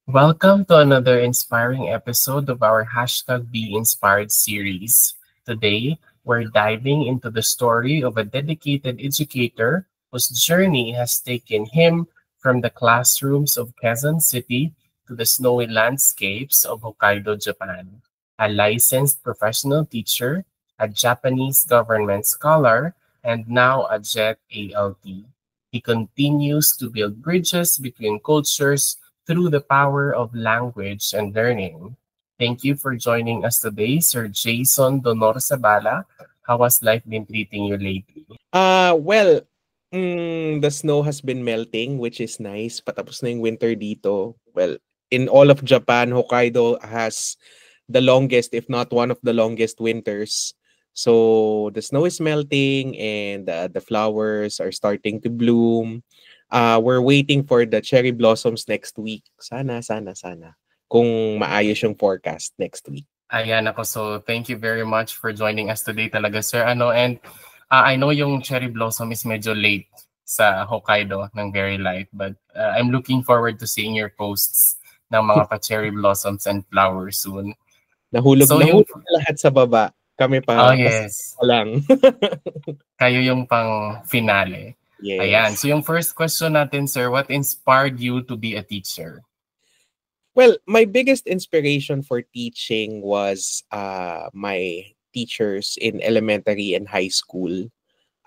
Welcome to another inspiring episode of our hashtag Be Inspired series. Today, we're diving into the story of a dedicated educator whose journey has taken him from the classrooms of Quezon City to the snowy landscapes of Hokkaido, Japan. A licensed professional teacher, a Japanese government scholar, and now a JET ALT. He continues to build bridges between cultures through the power of language and learning. Thank you for joining us today, Sir Jason Donor Sabala. How has life been treating you lately? Well, the snow has been melting, which is nice. Patapos na yung winter dito. Well, in all of Japan, Hokkaido has the longest, if not one of the longest winters. So the snow is melting and the flowers are starting to bloom. We're waiting for the cherry blossoms next week. Sana. Kung maayos yung forecast next week. Ayan ako, so thank you very much for joining us today talaga, sir. And I know yung cherry blossom is medyo late sa Hokkaido ng very light, but I'm looking forward to seeing your posts ng mga pa-cherry blossoms and flowers soon. Nahulog, So yung, nahulog na lahat sa baba. Kami oh pa, yes, kasama lang. kayo yung pang finale. Ayan, Yes. so yung first question natin, sir, what inspired you to be a teacher? Well, my biggest inspiration for teaching was my teachers in elementary and high school.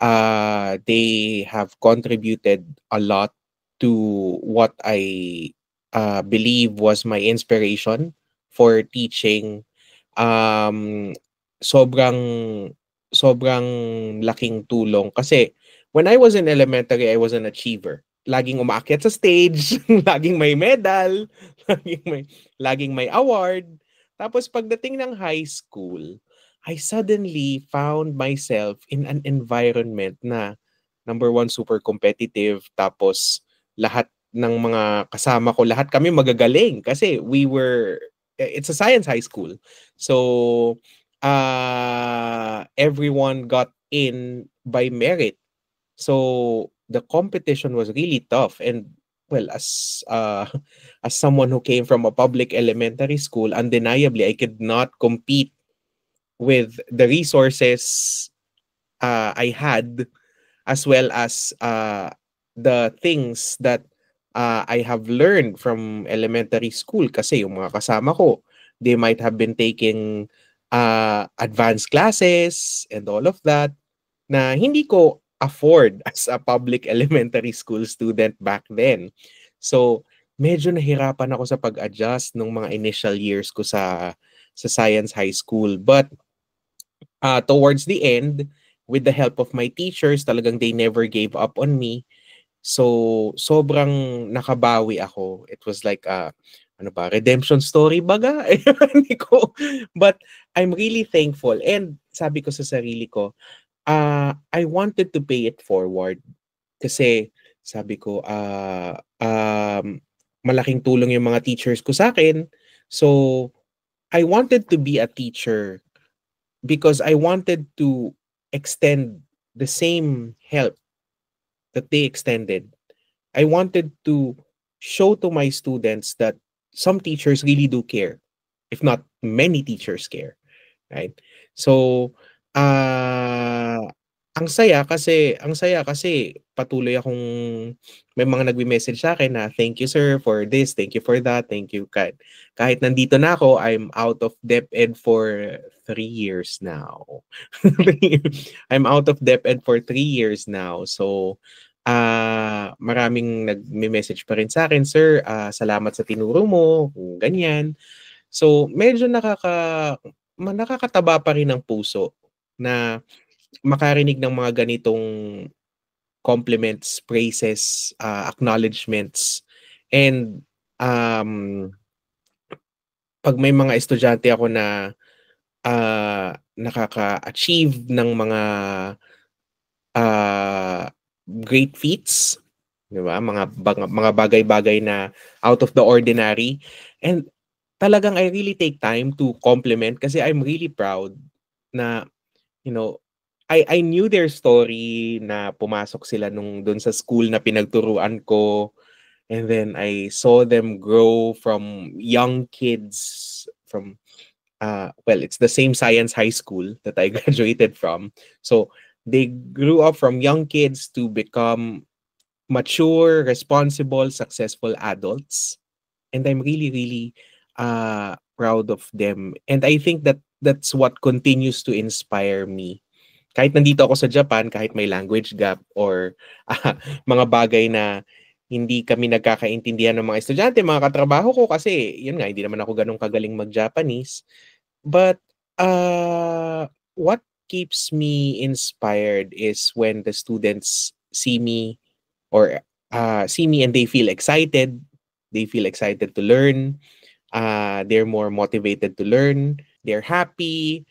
They have contributed a lot to what I believe was my inspiration for teaching. Um, sobrang sobrang laking tulong kasi when I was in elementary, I was an achiever. Laging umaakyat sa stage, laging may medal, laging may laging may award. Tapos pagdating ng high school, I suddenly found myself in an environment na number one, super competitive. Tapos lahat ng mga kasama ko, lahat kami magagaling kasi it's a science high school. So, everyone got in by merit. So, the competition was really tough. And well, as someone who came from a public elementary school, undeniably, I could not compete with the resources I had, as well as the things that I have learned from elementary school. Kasi yung mga kasama ko, they might have been taking advanced classes and all of that na hindi ko afford as a public elementary school student back then. So, medyo nahirapan ako sa pag-adjust nung mga initial years ko sa science high school. But towards the end, with the help of my teachers, talagang they never gave up on me. So, sobrang nakabawi ako. It was like ano ba, redemption story baga? Hindi ko. But I'm really thankful. And sabi ko sa sarili ko, I wanted to pay it forward. Kasi sabi ko, malaking tulong yung mga teachers ko sa akin. So, I wanted to be a teacher because I wanted to extend the same help that they extended. I wanted to show to my students that some teachers really do care, if not many teachers care, right? So, uh, ang saya kasi patuloy akong may mga nagme-message sa akin na thank you sir for this, thank you for that, thank you. Kahit nandito na ako, I'm out of DepEd for 3 years now. I'm out of DepEd for 3 years now. So, maraming nagme-message pa rin sa akin, sir, salamat sa tinuro mo, kung ganyan. So, medyo nakakataba pa rin ng puso na makarinig ng mga ganitong compliments, praises, acknowledgements. And pag may mga estudyante ako na nakaka-achieve ng mga great feats, 'di ba? Mga bagay-bagay na out of the ordinary. And talagang I really take time to compliment kasi I'm really proud na, you know, I knew their story na pumasok sila nung doon sa school na pinagturuan ko. And then I saw them grow from young kids from well, it's the same science high school that I graduated from. So they grew up from young kids to become mature, responsible, successful adults. And I'm really, really proud of them. And I think that that's what continues to inspire me. Kahit nandito ako sa Japan, kahit may language gap or mga bagay na hindi kami nagkakaintindihan ng mga estudyante, mga katrabaho ko kasi, yun nga, hindi naman ako ganun kagaling mag-Japanese. But what keeps me inspired is when the students see me or see me and they feel excited. They feel excited to learn. They're more motivated to learn. They're happy.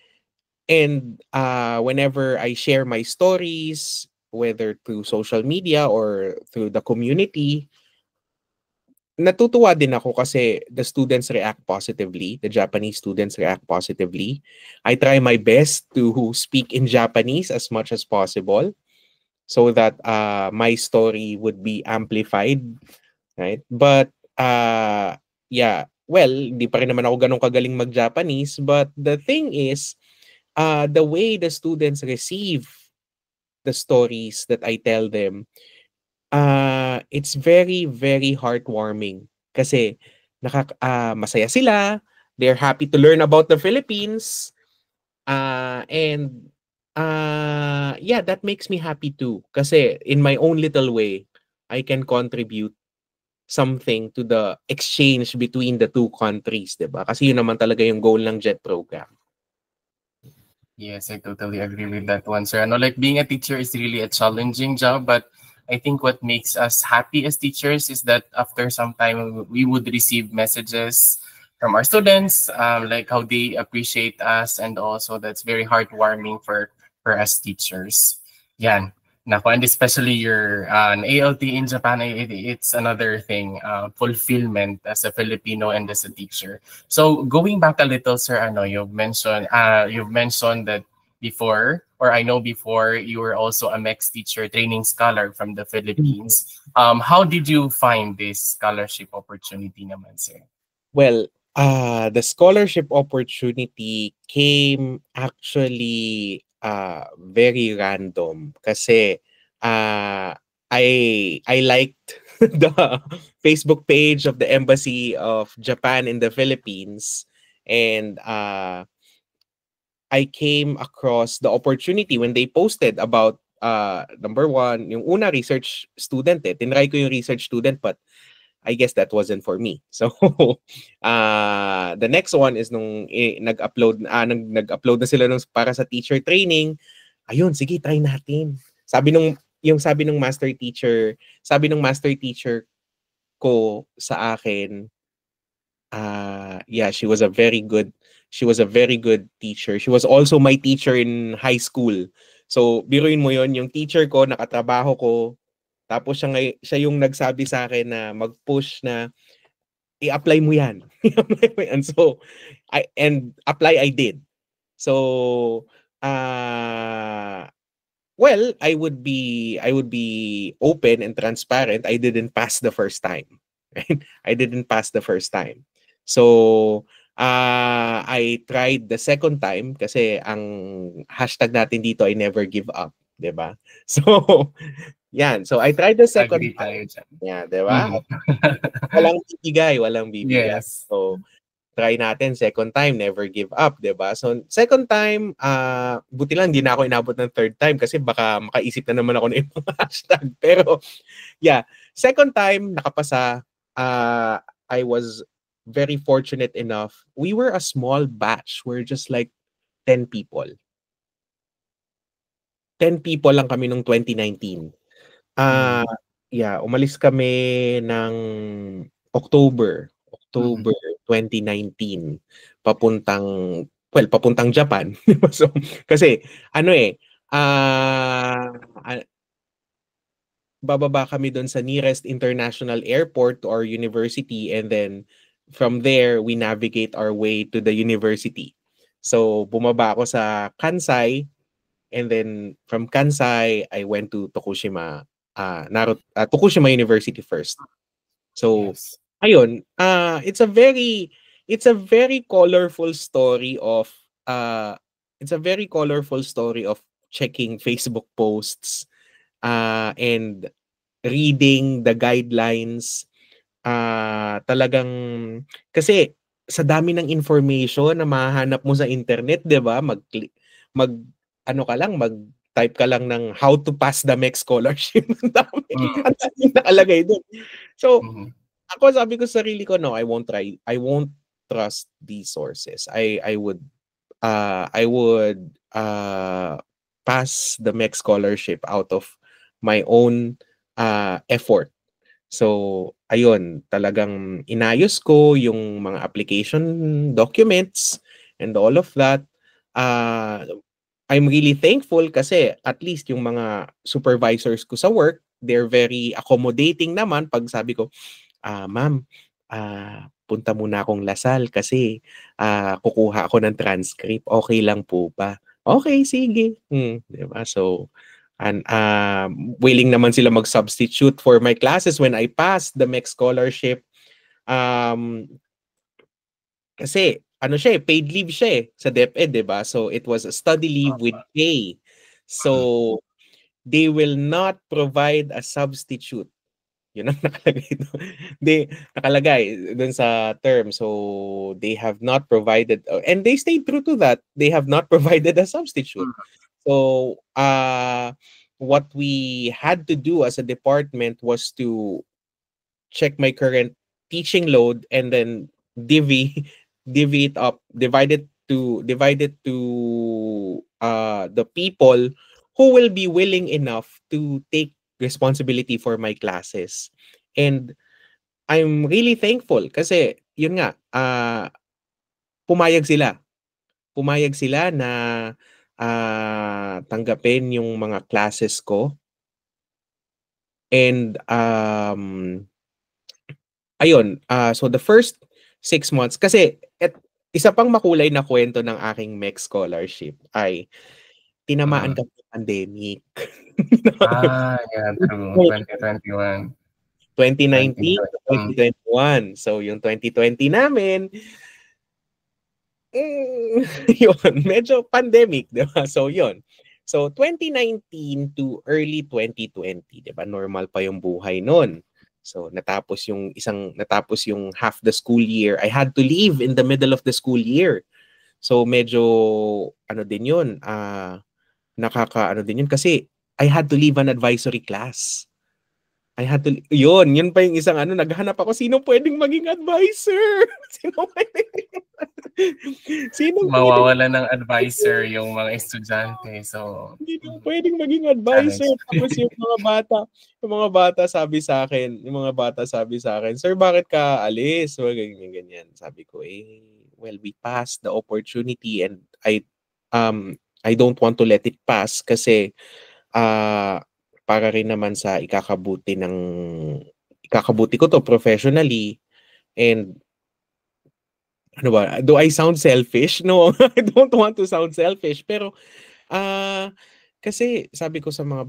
And whenever I share my stories, whether through social media or through the community, natutuwa din ako kasi the students react positively. The Japanese students react positively. I try my best to speak in Japanese as much as possible so that my story would be amplified, right? But yeah, well, hindi pa rin naman ako ganun kagaling mag-Japanese, but the thing is, the way the students receive the stories that I tell them, it's very, very heartwarming. Kasi masaya sila, they're happy to learn about the Philippines, and yeah, that makes me happy too. Kasi in my own little way, I can contribute something to the exchange between the two countries, diba? Kasi yun naman talaga yung goal ng JET program. Yes, I totally agree with that one, sir. Like being a teacher is really a challenging job, but I think what makes us happy as teachers is that after some time we would receive messages from our students, like how they appreciate us, and also that's very heartwarming for us teachers. Yan. Nako, and especially your an ALT in Japan, it's another thing, fulfillment as a Filipino and as a teacher. So going back a little, sir, you've mentioned that before, or I know before, you were also a MEX teacher training scholar from the Philippines. How did you find this scholarship opportunity naman, sir? Well, the scholarship opportunity came actually very random kasi I liked the Facebook page of the Embassy of Japan in the Philippines, and I came across the opportunity when they posted about number one, yung una research student tinry ko yung research student, but I guess that wasn't for me. So the next one is nung nag-upload na sila nung para sa teacher training. Ayun, sige, try natin. Sabi nung master teacher ko sa akin, yeah, she was a very good teacher. She was also my teacher in high school. So biruin mo yon, yung teacher ko nakatrabaho ko, tapos siya yung nagsabi sa akin na mag-push na i-apply mo yan. I-apply mo yan. So apply I did. So well, I would be open and transparent. I didn't pass the first time. Right? I didn't pass the first time. So I tried the second time kasi ang hashtag natin dito ay never give up, 'di ba? So yan. So I tried the second Agree tayo time. dyan. Yeah, 'di ba? Walang bibigay. Yes. So try natin second time, never give up, 'di ba? So second time, buti lang hindi na ako inabot ng third time kasi baka makaisip na naman ako ng ibang hashtag. Pero yeah, second time nakapasa. I was very fortunate enough. We were a small batch. We're just like 10 people. 10 people lang kami nung 2019. Yeah, umalis kami ng October 2019 papuntang Japan. So kasi bababa kami doon sa nearest international airport or university, and then from there we navigate our way to the university. So bumaba ako sa Kansai, and then from Kansai I went to Tokushima Tokushima University first. So, Yes. ayun, it's a very colorful story of uh it's a very colorful story of checking Facebook posts and reading the guidelines. Talagang kasi sa dami ng information na mahahanap mo sa internet, 'di ba? Mag ano ka lang, mag-type ka lang ng how to pass the MEC scholarship. Mm. Ang dami nakalagay doon. So, Mhm. ako sabi ko sa sarili ko, no, I won't trust these sources. I would pass the MEC scholarship out of my own effort. So, ayun, talagang inayos ko yung mga application documents and all of that. Uh, I'm really thankful kasi at least yung mga supervisors ko sa work, they're very accommodating naman pag sabi ko, ma'am, punta muna akong Lasal kasi kukuha ako ng transcript. Okay lang po ba? Okay, sige. 'Di ba? So, and willing naman sila mag-substitute for my classes when I passed the MEC scholarship. Um, Kasi ano siya paid leave siya sa DepEd, 'di ba? So it was a study leave with pay. Mhm. So they will not provide a substitute. Yun ang nakalagay doon. Nakalagay dun sa term. So they have not provided, and they stayed true to that. They have not provided a substitute. Mhm. So what we had to do as a department was to check my current teaching load and then divvy divvy it up, divide it to the people who will be willing enough to take responsibility for my classes. And I'm really thankful kasi yun nga pumayag sila. Pumayag sila na tanggapin yung mga classes ko. And ayun, so the first 6 months kasi isa pang makulay na kwento ng aking MEC scholarship ay tinamaan Mhm. kami ng pandemic. Yeah, true. 2021, 2019 to 2020. 2021. So yung 2020 namin, yun, medyo pandemic, di ba? So yun. So 2019 to early 2020, di ba? Normal pa yung buhay noon. So natapos yung half the school year. I had to leave in the middle of the school year. So medyo ano din yun, nakaka ano din yun kasi I had to leave an advisory class. Yun pa yung isang ano, naghanap ako, sino pwedeng maging advisor? Sino pwedeng, sino pwedeng, Mawawala ng advisor yung mga estudyante. So, sino pwedeng maging advisor? challenge. Tapos yung mga bata sabi sa akin, sir, bakit ka alis? So, ganyan, ganyan. Sabi ko, well, we passed the opportunity and I don't want to let it pass kasi para rin naman sa ikakabuti ko to professionally. And ano ba, do I sound selfish? No, I don't want to sound selfish, pero kasi sabi ko sa mga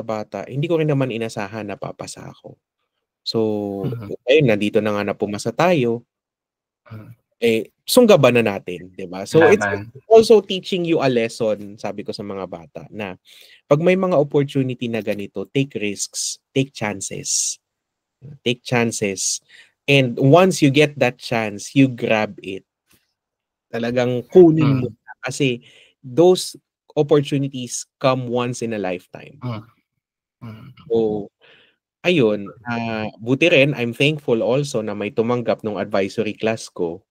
bata, hindi ko rin naman inasahan na papasa ako. So, Mhm. ayun, nandito na nga na pumasa tayo, Mhm. sunggaban na natin, 'di ba? So it's Laban. also teaching you a lesson, sabi ko sa mga bata, na pag may mga opportunity na ganito, take risks, take chances. Take chances. And once you get that chance, you grab it. Talagang kunin mo Mm. na kasi those opportunities come once in a lifetime. Mm. Mm. So, ayun, buti rin, I'm thankful also na may tumanggap nung advisory class ko.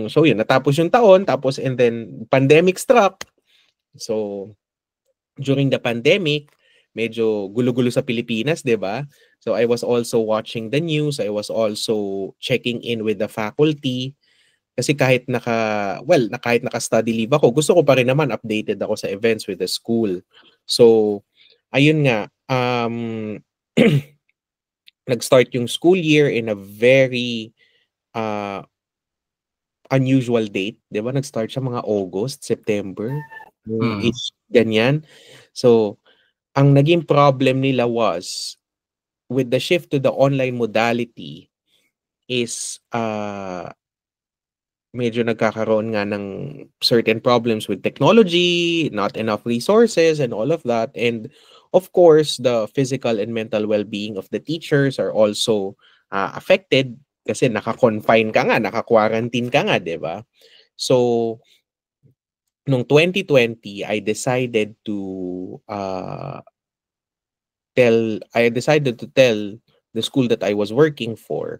So yun, natapos yung taon, tapos and then pandemic struck. So during the pandemic, medyo gulo-gulo sa Pilipinas, 'di ba? So I was also watching the news, I was also checking in with the faculty kasi kahit naka-study leave ako, gusto ko pa rin naman updated ako sa events with the school. So ayun nga, nag-start yung school year in a very uh, unusual date, 'di ba? Nag-start siya mga August, September, yung Mm. ganyan. So, ang naging problem nila was with the shift to the online modality is medyo nagkakaroon nga ng certain problems with technology, not enough resources and all of that. And of course, the physical and mental well-being of the teachers are also affected kasi naka-confine ka nga, naka-quarantine ka nga, 'di ba? So nung 2020, I decided to tell the school that I was working for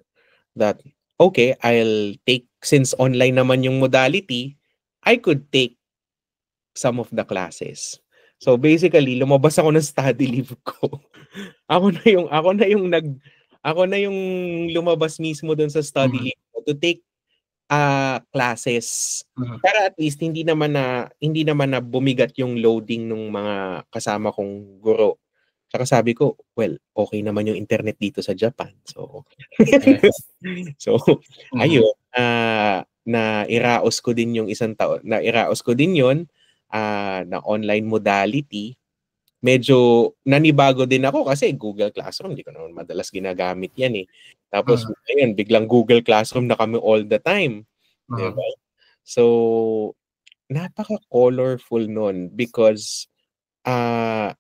that okay, I'll take, since online naman yung modality, I could take some of the classes. So basically, lumabas ako ng study leave ko. Ako na yung lumabas mismo doon sa study Mhm. leave ko to take classes. Mhm. Para at least hindi naman na bumigat yung loading ng mga kasama kong guro. Saka sabi ko, well, okay naman yung internet dito sa Japan. So Yes. so Mhm. ayun, nairaos ko din yung isang taon, nairaos ko din yon na online modality. Medyo nanibago din ako kasi Google Classroom, hindi ko naman madalas ginagamit yan eh. Tapos Mhm. ngayon, biglang Google Classroom na kami all the time. Di ba? Mhm. So, napaka-colorful nun because ah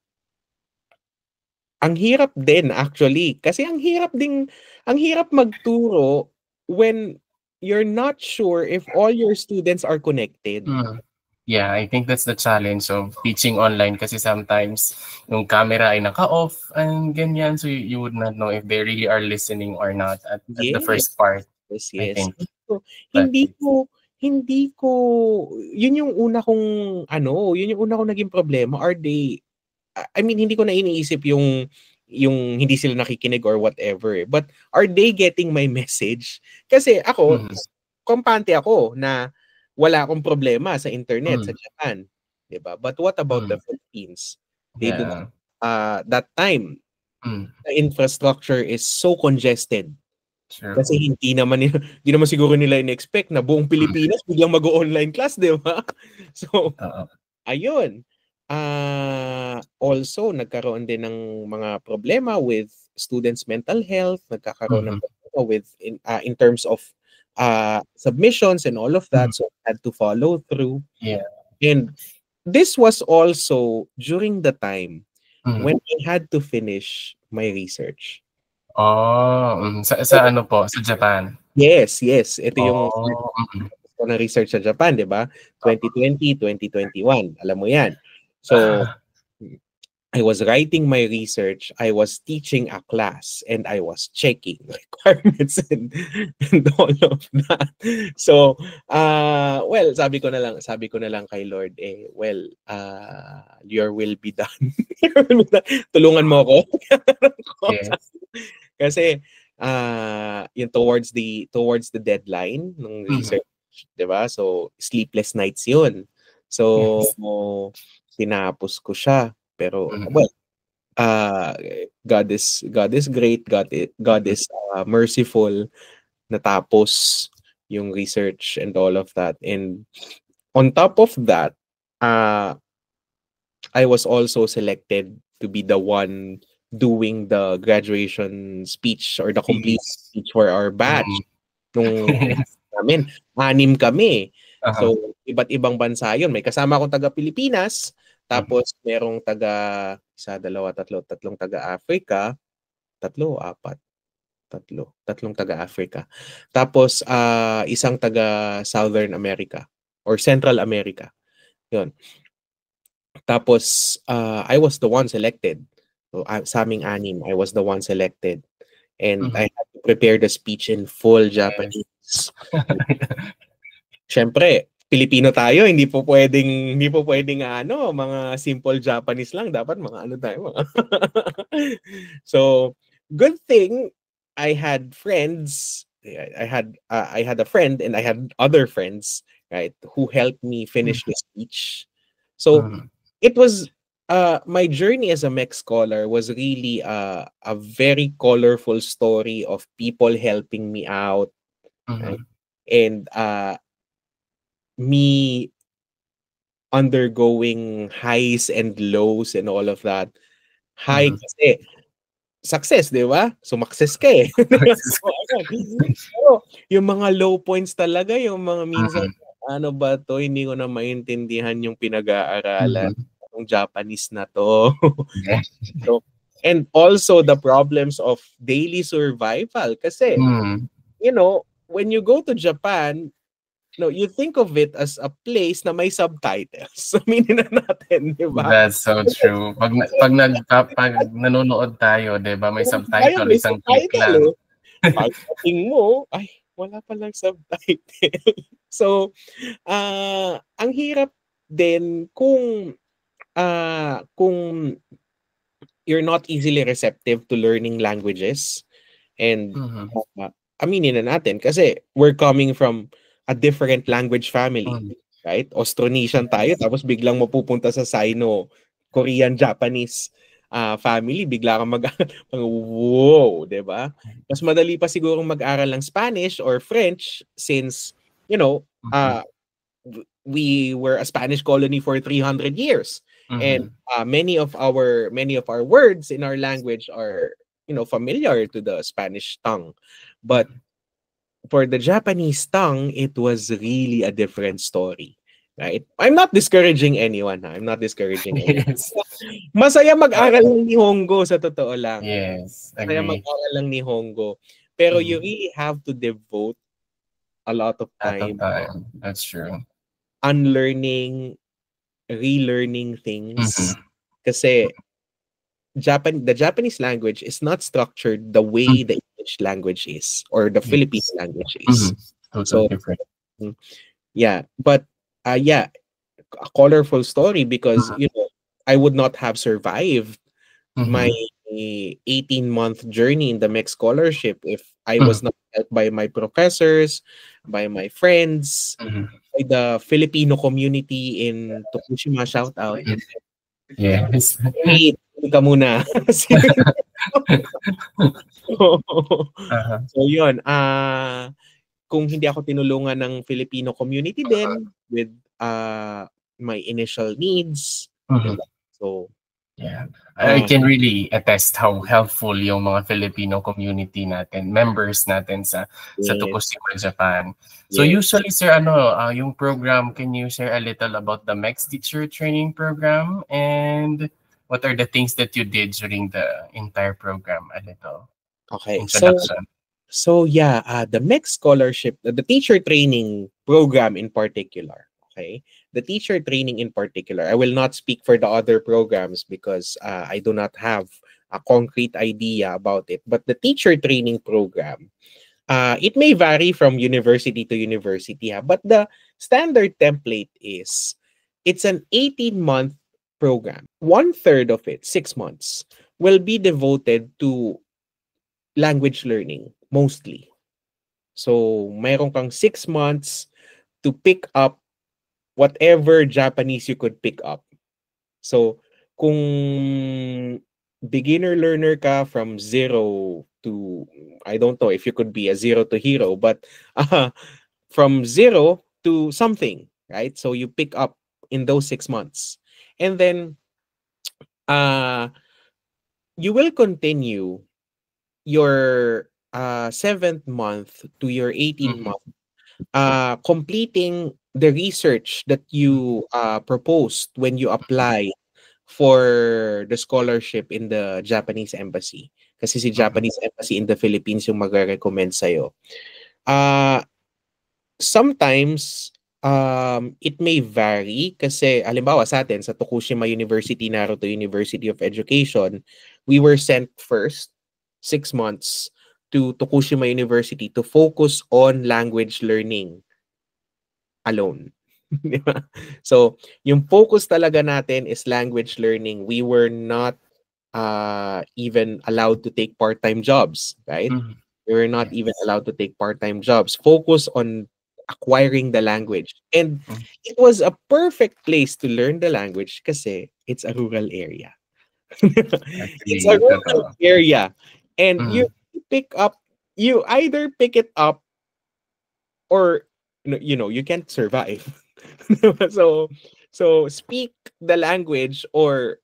ang hirap din actually. Kasi ang hirap magturo when you're not sure if all your students are connected. Mm. Yeah, I think that's the challenge of teaching online kasi sometimes yung camera ay naka-off and ganyan, so you would not know if they really are listening or not at the Yes, first part, yes, I yes. think. So, But hindi ko hindi ko yun yung una kong yun yung una kong naging problema. I mean, hindi ko na iniisip yung hindi sila nakikinig or whatever. But are they getting my message? Kasi ako, mhm, kampante ako na wala akong problema sa internet sa mm, Japan, 'di ba? But what about the mm, Philippines? They do not, yeah, that time mm, the infrastructure is so congested true. kasi hindi naman siguro nila in-expect na buong Mm, Pilipinas biglang mag-o-online class, 'di ba? So, oo, ayun. Also nagkaroon din ng mga problema with students' mental health, nagkakaroon ng mhm, problema with in terms of submissions and all of mhm, that, so I had to follow through. yeah, And this was also during the time mhm. when I had to finish my research. Oh, sa ano po, sa Japan? Yes, yes. Ito yung Oh, mm, ko ng research sa Japan, 'di ba? oo. 2020, 2021, alam mo 'yan. So, I was writing my research, I was teaching a class, and I was checking requirements and all of that. So, well, sabi ko na lang kay Lord, well, your will be done. Your will be done. Tulungan mo ako. Yes, Kasi yung towards the deadline ng mhm, research, 'di ba? So sleepless nights 'yun. So yes, tinapos ko siya. Pero mhm, well, uh, God is great, God mhm, is merciful. Natapos yung research and all of that. And on top of that, uh, I was also selected to be the one doing the graduation speech or the complete peace, speech for our batch. mm. Nung Yes, namin, 6 kami. uh-huh, So, iba't ibang bansa yun. May kasama akong taga Pilipinas, mhm, tapos merong taga isa, dalawa, tatlo, tatlong taga Africa, tatlo, apat, tatlong taga Africa. Tapos isang taga Southern America or Central America. Yun. Tapos, I was the one selected. So, sa aming anim, I was the one selected. And mhm, I had to prepare the speech in full yes. Japanese. Siyempre, Pilipino tayo, hindi po pwedeng mga simple Japanese lang. Dapat mga ano tayo, mga. So, good thing I had friends. I had a friend and I had other friends, right, who helped me finish Mhm, the speech. So, mhm, it was my journey as a mech scholar was really a very colorful story of people helping me out, right? mhm, And me undergoing highs and lows and all of that. High mhm, kasi success, di ba? Sumakses ka eh. So, pero yung mga low points talaga, yung mga minsan, ano ba to, hindi ko na maintindihan yung pinag-aaralan ng Japanese na to. Yeah. So, and also the problems of daily survival. Kasi, you know, when you go to Japan, no, you think of it as a place na may subtitles. Aminin na natin, di ba? That's so true. Pag nanonood tayo, 'di ba, may Kaya subtitle, may isang click subtitle lang. eh. Pagdating mo, ay, wala palang subtitle. So, ang hirap din kung you're not easily receptive to learning languages. And aminin na natin kasi we're coming from a different language family, right? Austronesian tayo tapos biglang mapupunta sa Sino, Korean, Japanese family, bigla kang wow, 'di ba? Mas madali pa siguro mag-aral ng Spanish or French since, you know, we were a Spanish colony for 300 years. And many of our words in our language are, you know, familiar to the Spanish tongue. But for the Japanese tongue, it was really a different story. Right? I'm not discouraging anyone. Ha? I'm not discouraging anyone. Yes. Masaya mag-aral ng Nihongo sa totoo lang. Yes, Masaya agree. mag-aral ng Nihongo. Pero you really have to devote a lot of time. That's true. Unlearning, relearning things. Kasi the Japanese language is not structured the way the English language is or the Filipino language is. Totally So, different. yeah. But, yeah, a colorful story because, you know, I would not have survived my 18-month journey in the MEC scholarship if I was not helped by my professors, by my friends, by the Filipino community in Tokushima. Shout out. Yes. Wait, ka muna. So yun, kung hindi ako tinulungan ng Filipino community din with my initial needs, diba? So yeah, I can really attest how helpful yung mga Filipino community natin, members natin sa Tokushima, Japan. So usually, sir, yung program, can you share a little about the MEX teacher training program and what are the things that you did during the entire program? A little introduction. So yeah, the MEX scholarship, the teacher training program in particular. Okay, the teacher training in particular, I will not speak for the other programs because I do not have a concrete idea about it. But the teacher training program, it may vary from university to university, but the standard template is it's an 18-month program. 1/3 of it, 6 months, will be devoted to language learning, mostly. So, mayroon kang 6 months to pick up whatever Japanese you could pick up. So, kung beginner learner ka from 0 to, I don't know if you could be a 0 to hero, but from 0 to something, right? So, you pick up in those 6 months. And then, you will continue your 7th month to your 18th month, completing the research that you proposed when you apply for the scholarship in the Japanese embassy. Kasi si Japanese embassy in the Philippines yung magre-recommend sa'yo. Sometimes, it may vary kasi halimbawa sa atin, sa Tokushima University, Naruto University of Education, we were sent first 6 months to Tokushima University to focus on language learning alone. So, yung focus talaga natin is language learning. We were not even allowed to take part-time jobs, right? We were not even allowed to take part-time jobs. Focus on acquiring the language. And it was a perfect place to learn the language kasi it's a rural area. It's a rural area. And you either pick it up or you can't survive. So speak the language or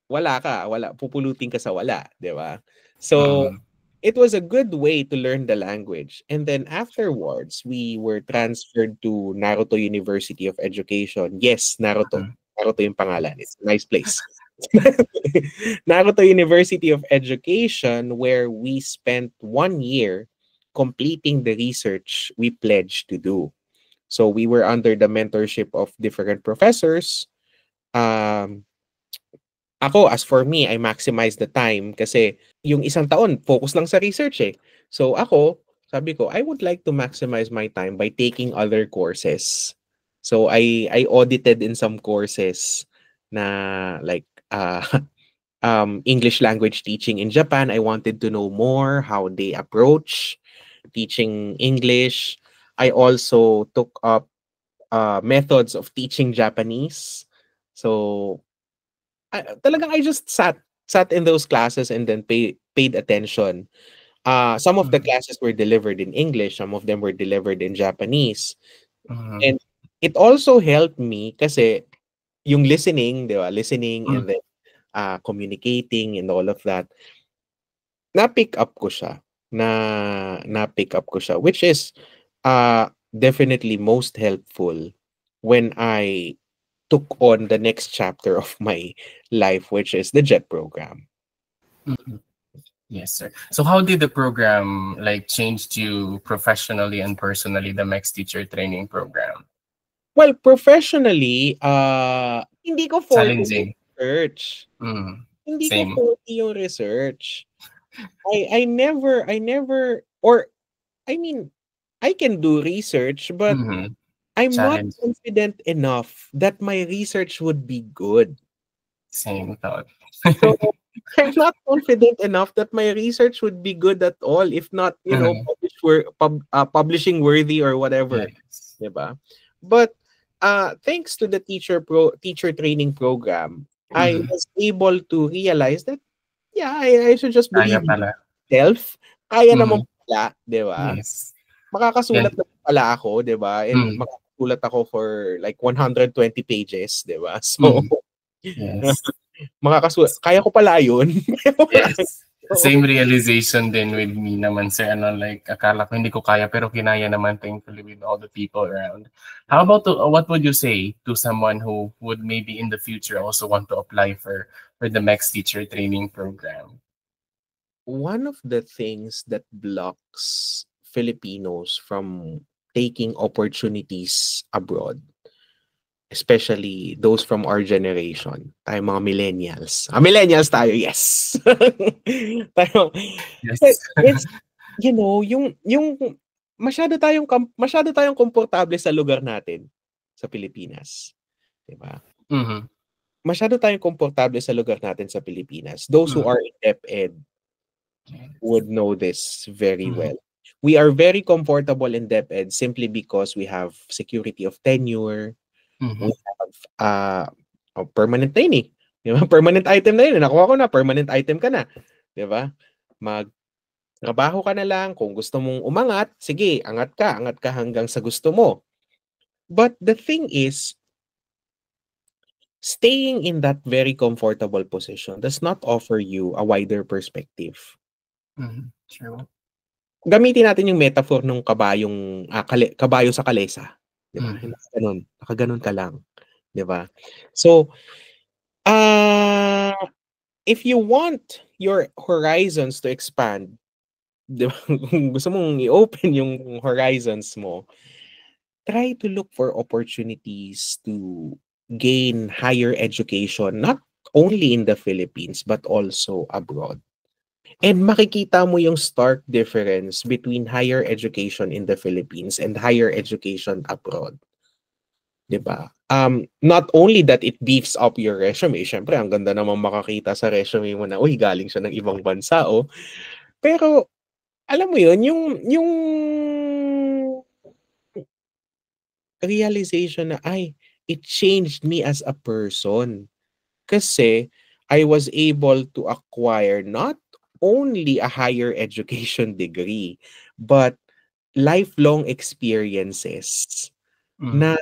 pupulutin ka sa wala, 'di ba? So, Mm. it was a good way to learn the language. And then afterwards, we were transferred to Naruto University of Education. Yes, Naruto. Mhm. Naruto yung pangalan. Yes. It's a nice place. Naruto University of Education, where we spent 1 year completing the research we pledged to do. So we were under the mentorship of different professors. Um, Ako, as for me, I maximize the time kasi yung isang taon, focus lang sa research eh. So ako, sabi ko, I would like to maximize my time by taking other courses. So I audited in some courses na like English language teaching in Japan. I wanted to know more how they approach teaching English. I also took up methods of teaching Japanese. So talagang I just sat in those classes and then paid attention. Some of the Mhm. classes were delivered in English, some of them were delivered in Japanese. Mhm. And it also helped me kasi yung listening, 'di ba? Listening Hmm. and then communicating and all of that. Na-pick up ko siya. Na-pick up ko siya, which is definitely most helpful when I took on the next chapter of my life, which is the JET program. Mhm. Yes, sir. So how did the program like change you professionally and personally, the Max Teacher Training Program? Well, professionally, hindi ko forte yung Challenging. research. Mm. Hindi ko Same. forte yung research. I never, or I mean, I can do research, but Mhm. I'm not Challenge. confident enough that my research would be good. Same thought. So I'm not confident enough that my research would be good at all, if not, Mhm. publishing worthy or whatever, Yes. 'di ba? But thanks to the teacher training program, I Mhm. was able to realize that yeah, I should just Kaya believe in pala. myself. Kaya naman Mhm. pala, 'di ba? Yes. Yan. Makakasulat naman pala ako, 'di ba? And Mm. makakasulat ako for like 120 pages, 'di ba? So Mm. Yes. kaya ko pala 'yun. Kaya ko pala Yes. Oo. Same realization din with me naman sir, ano, like akala ko hindi ko kaya pero kinaya naman thankfully with all the people around. How about what would you say to someone who would maybe in the future also want to apply for the Max Teacher Training Program? One of the things that blocks Filipinos from taking opportunities abroad, especially those from our generation, tayo mga millennials. Millennials tayo, yes. tayo, Yes. it's, yung masyado tayong komportable sa lugar natin sa Pilipinas, 'di ba? Mhm. Masyado tayong komportable sa lugar natin sa Pilipinas. Those who Mhm. are in DepEd Yes. would know this very Mhm. well. We are very comfortable in DepEd simply because we have security of tenure, we Mhm. have permanent na yun eh. Di ba? Permanent item na yun. Nakuha ko na, permanent item ka na. Di ba? Magtrabaho ka na lang. Kung gusto mong umangat, sige, angat ka hanggang sa gusto mo. But the thing is, staying in that very comfortable position does not offer you a wider perspective. Mhm. True. Gamitin natin yung metaphor nung kabayo sa kalesa, 'di ba? Mhm. Nakaganon ka lang, 'di ba? So, ah, if you want your horizons to expand, 'di ba? Kung gusto mong i-open yung horizons mo, try to look for opportunities to gain higher education, not only in the Philippines but also abroad. And makikita mo yung stark difference between higher education in the Philippines and higher education abroad, 'di ba? Not only that it beefs up your resume, syempre ang ganda namang makakita sa resume mo na, uy, galing siya ng ibang bansa, oh. Pero alam mo yun, yung realization na, ay, it changed me as a person. Kasi I was able to acquire not only a higher education degree, but lifelong experiences Mhm. na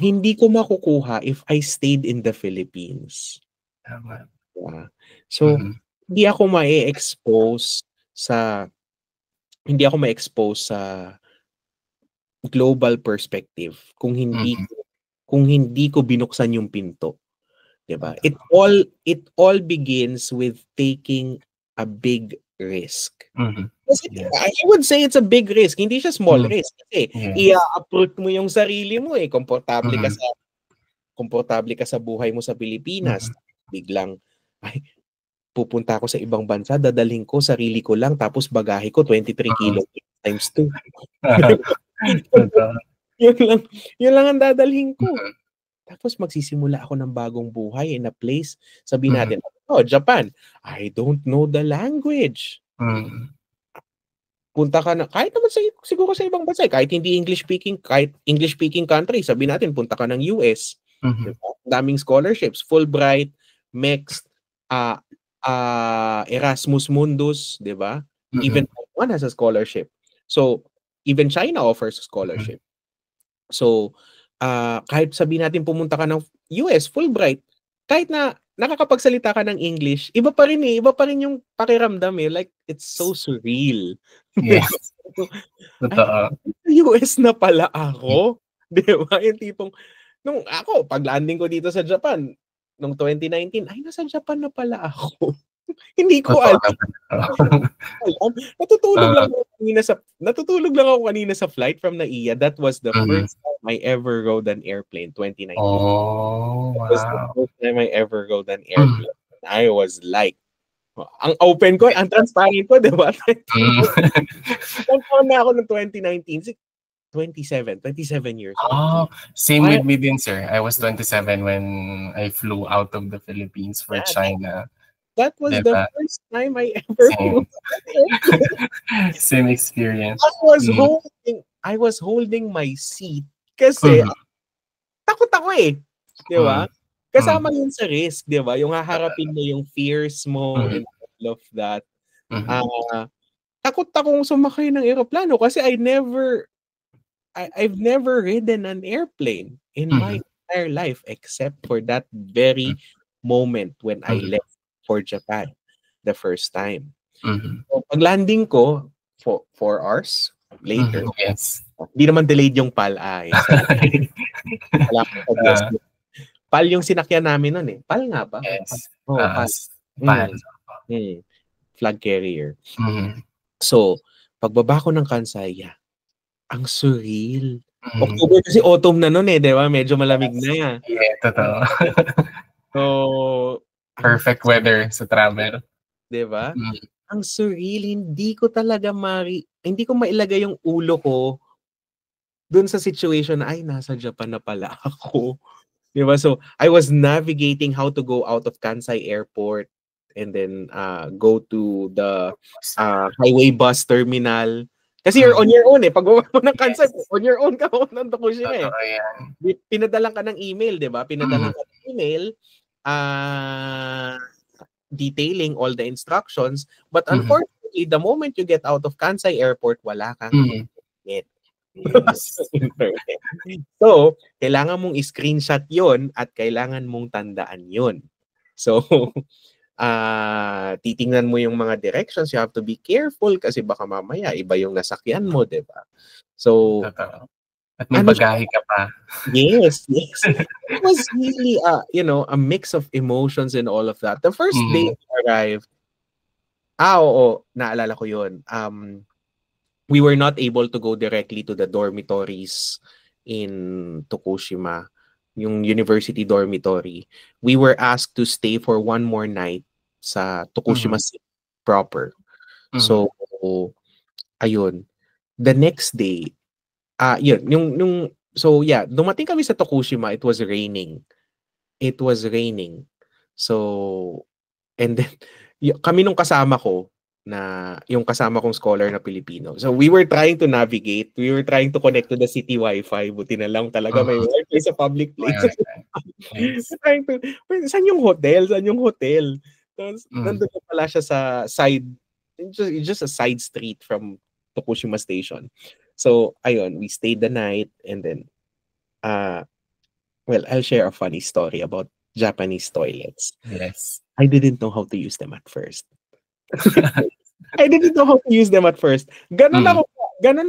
hindi ko makukuha if I stayed in the Philippines. Tama. So, Mhm. hindi ako ma-expose sa hindi ako ma-expose sa global perspective Mhm. kung hindi ko binuksan yung pinto, 'di ba? Totoo. It all begins with taking a big risk. Mhm. Kasi Yes. I would say it's a big risk, hindi siya small Mm. risk kasi Yes. ia-uproot mo yung sarili mo, Mhm. komportable ka sa buhay mo sa Pilipinas, Mhm. biglang, "Ay, pupunta ako sa ibang bansa, dadalhin ko sarili ko lang tapos bagahe ko 23 Mm. kilos times 2." Totoo. Yun lang, yun lang ang dadalhin ko. Mhm. Tapos magsisimula ako ng bagong buhay in a place, sabihin Mhm. natin, Japan. I don't know the language. Mm. Punta ka na kahit naman siguro sa ibang bansa, kahit hindi English speaking, kahit English speaking country, sabihin natin punta ka ng US, 'di Mhm. ba? Daming scholarships, Fulbright, MEXT, ah, Erasmus Mundus, 'di ba? Mhm. Even Taiwan has a scholarship. So, even China offers a Mhm. scholarship. So, kahit sabihin natin pumunta ka ng US, Fulbright, kahit na nakakapagsalita ka ng English, iba pa rin yung pakiramdam, like, it's so surreal. 'Di ba? Yes. Ay, Totoo. US na pala ako, 'di ba? Yung tipong nung ako pag-landing ko dito sa Japan nung 2019, ay nasa Japan na pala ako. Hindi ko Totoo alam. naman. Alam, Oo. natutulog lang ako kanina sa flight from NAIA. That was the Mhm. first time I ever rode an airplane, 2019. Oh, That was the wow. first time I ever rode an Hmm. airplane. I was like, ang open ko, ang transparent ko, 'di ba? Hmm. Ilang taon na ako noong 2019? 27 years old. Oh, same I with me din, sir. I was 27 when I flew out of the Philippines for yeah, China, that was 'di the ba? first time I ever flew Same. an airplane. Same experience. I was Mm. holding I was holding my seat kasi Mhm. takot ako, 'di ba? Mm. Hmm. Kasama yun sa risk, 'di ba? Yung haharapin Totoo. mo yung fears mo Mhm. and all of that. Mhm. Ah, takot akong sumakay ng eroplano kasi I've never ridden an airplane in my Mhm. entire life except for that very moment when I Mhm. left for Japan the first time. Mhm. So, pag-landing ko, 4 hours later, Mhm. Yes. hindi naman delayed yung PAL, wala akong Ah, suggestion. PAL yung sinakyan namin nun, PAL nga ba or PAL? yes. Oo, PAL. Pan. Mm, mm, flag carrier. Mhm. So, pagbaba ko ng Kansai, ang surreal. Mhm. October kasi autumn na nun, 'di ba? Medyo malamig Yes. na. Yeah, totoo. So, ang Perfect weather sa travel. 'di ba? Mm. Ang surreal, hindi ko mailagay yung ulo ko dun sa situation na, ay nasa Japan na pala ako. 'Di ba? So, I was navigating how to go out of Kansai Airport and then go to the highway bus terminal. Kasi you're Mhm. on your own pagbaba mo ng Kansai, Yes. on your own ka ng Tokushima Totoo yan. Pinadalan ka ng email, 'di ba? Pinadalan Mhm. ka ng email detailing all the instructions, but Mhm. unfortunately, the moment you get out of Kansai Airport, wala kang Mhm. internet. Yes. Internet. So, kailangan mong i-screenshot 'yon at kailangan mong tandaan 'yon. So, titingnan mo yung mga directions, you have to be careful kasi baka mamaya iba yung nasakyan mo, 'di ba? So, Totoo. At may ano siya bagahe ka pa. yes, yes. It was really, a mix of emotions and all of that. The first day Mhm. I arrived, oo, naalala ko 'yun. We were not able to go directly to the dormitories in Tokushima, yung university dormitory. We were asked to stay for one more night sa Mhm. Tokushima City proper. Mhm. So, ayun. The next day, yun, so yeah, dumating kami sa Tokushima, it was raining. It was raining. So, and then kami nung kasama ko na yung kasama kong scholar na Pilipino. So we were trying to navigate. We were trying to connect to the city Wi-Fi. Buti na lang talaga may Mhm. Wi-Fi sa public May places. wifi. Yes. We're trying to, "Wait, saan yung hotel? Saan yung hotel?" Tapos Mm. nandun na pala siya sa side, it's just a side street from Tokushima Station. So ayun, we stayed the night and then uh well, I'll share a funny story about Japanese toilets. Yes. I didn't know how to use them at first. I didn't know how to use them at first. Ganon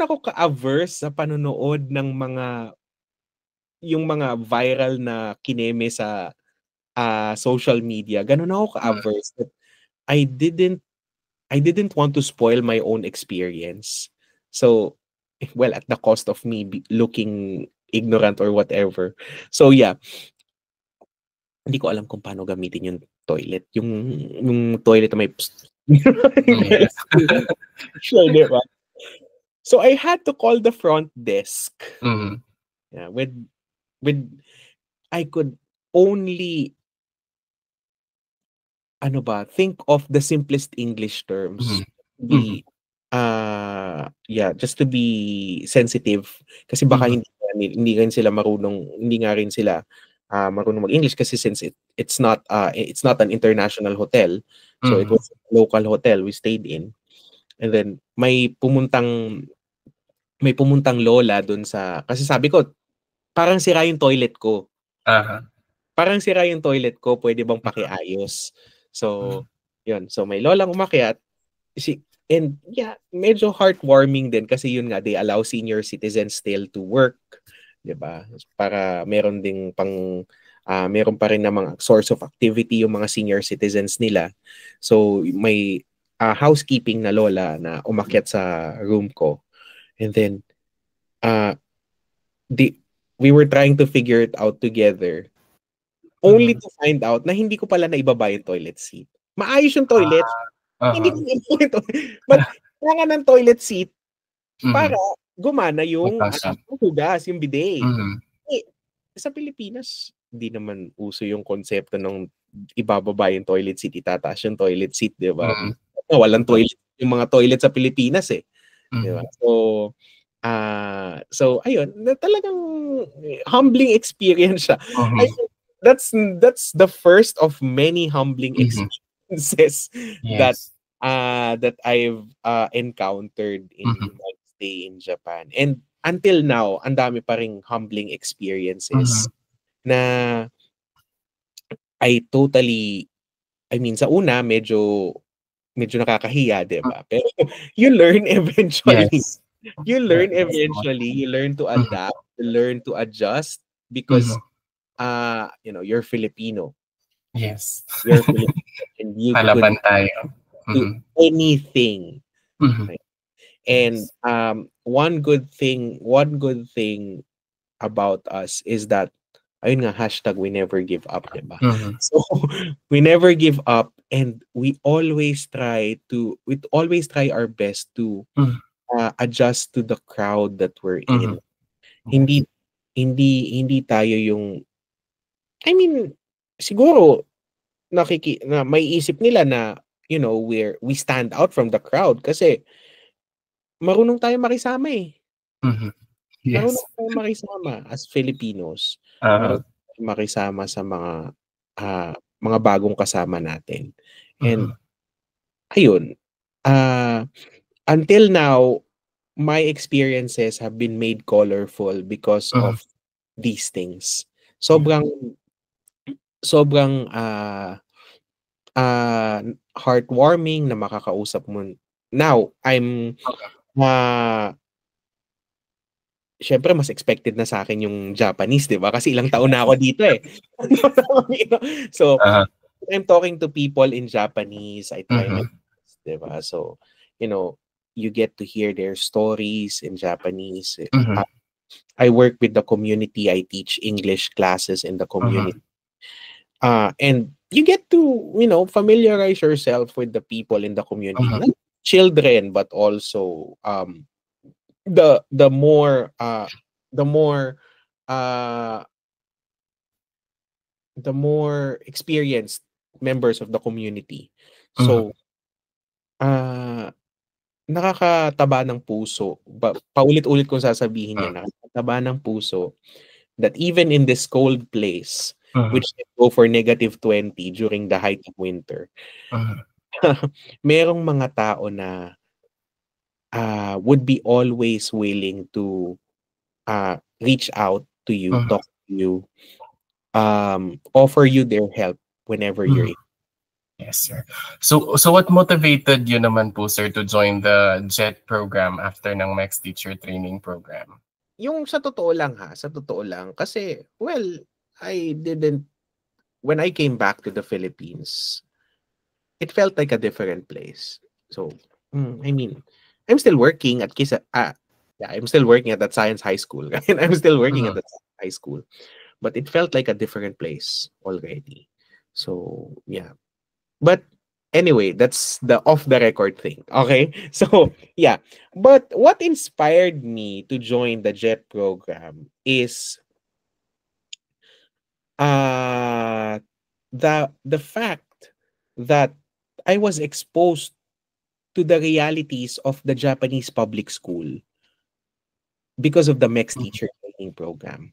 ako ka-averse sa panonood ng yung mga viral na kineme sa social media. Ganon ako ka-averse that I didn't want to spoil my own experience. So, well, at the cost of me looking ignorant or whatever. So yeah, hindi ko alam kung paano gamitin yung toilet. Yung toilet na may Yes. sure, diba? So I had to call the front desk. Mhm. Yeah, with I could only think of the simplest English terms. Mhm. Be just to be sensitive kasi baka Mhm. hindi rin sila marunong, hindi nga rin sila marunong mag-English kasi since it's not an international hotel, so it Mhm. was a local hotel we stayed in. And then may pumuntang lola dun kasi sabi ko parang sira yung toilet ko. Aha. Parang sira yung toilet ko, pwede bang pakiayos? So, yun. So, may lolang umakyat. And yeah, medyo heartwarming din kasi yun nga, they allow senior citizens still to work. 'Di ba? Para meron meron pa rin namang source of activity yung mga senior citizens nila. So, may housekeeping na lola na umakyat sa room ko. And then, uh, we were trying to figure it out together. Only to find out na hindi ko pala naibaba yung toilet seat. Maayos yung toilet. Hindi ko naibaba yung toilet. But kailangan ng toilet seat para gumana yung hugas, yung bidet. Eh, sa Pilipinas, hindi naman uso yung konsepto ng ibababa yung toilet seat, itataas yung toilet seat, di ba? Walang toilet yung mga toilet sa Pilipinas eh. Di ba? So ayun, talagang humbling experience siya. I think that's the first of many humbling experiences that Yes. that I've encountered in my stay in Japan. And until now, ang dami pa ring humbling experiences na I mean, sa una, medyo nakakahiya, di ba? Pero you learn eventually. Yes. You learn eventually. You learn to adapt. You learn to adjust because, you're Filipino. Yes. You're Filipino and you could Palaban tayo. do anything. Right? And one good thing about us is that ayun nga, hashtag we never give up, diba? So we never give up and we always try our best to adjust to the crowd that we're in. Hindi tayo yung I mean, siguro na may isip nila na we stand out from the crowd kasi marunong tayo makisama eh. Yes. Marunong tayo makisama as Filipinos. Marunong tayo makisama sa mga bagong kasama natin. And ayun, until now, my experiences have been made colorful because of these things. Sobrang heartwarming na makakausap mo. Now, I'm syempre mas expected na sa akin yung Japanese, 'di ba? Kasi ilang taon na ako dito eh. So, I'm talking to people in Japanese, I try my best, 'di ba? So, you get to hear their stories in Japanese. I work with the community. I teach English classes in the community. And you get to, familiarize yourself with the people in the community. Not children, but also the more experienced members of the community. So nakakataba ng puso. Paulit-ulit kong sasabihin yan, nakakataba ng puso that even in this cold place, which can go for -20 during the height of winter, merong mga tao na would be always willing to reach out to you, talk to you, offer you their help whenever you're Mhm. Yes, sir. So what motivated you naman po, sir, to join the JET program after ng Max Teacher Training Program? Yung sa totoo lang sa totoo lang kasi, well, I didn't when I came back to the Philippines, it felt like a different place. So, I mean, I'm still working at yeah, I'm still working at that science high school. And I'm still working at Mhm. that high school, but it felt like a different place already. So, yeah. But anyway, that's the off the record thing. Okay? So, yeah. But what inspired me to join the JET program is uh the fact that I was exposed to the realities of the Japanese public school because of the MEX Mhm. teacher training program.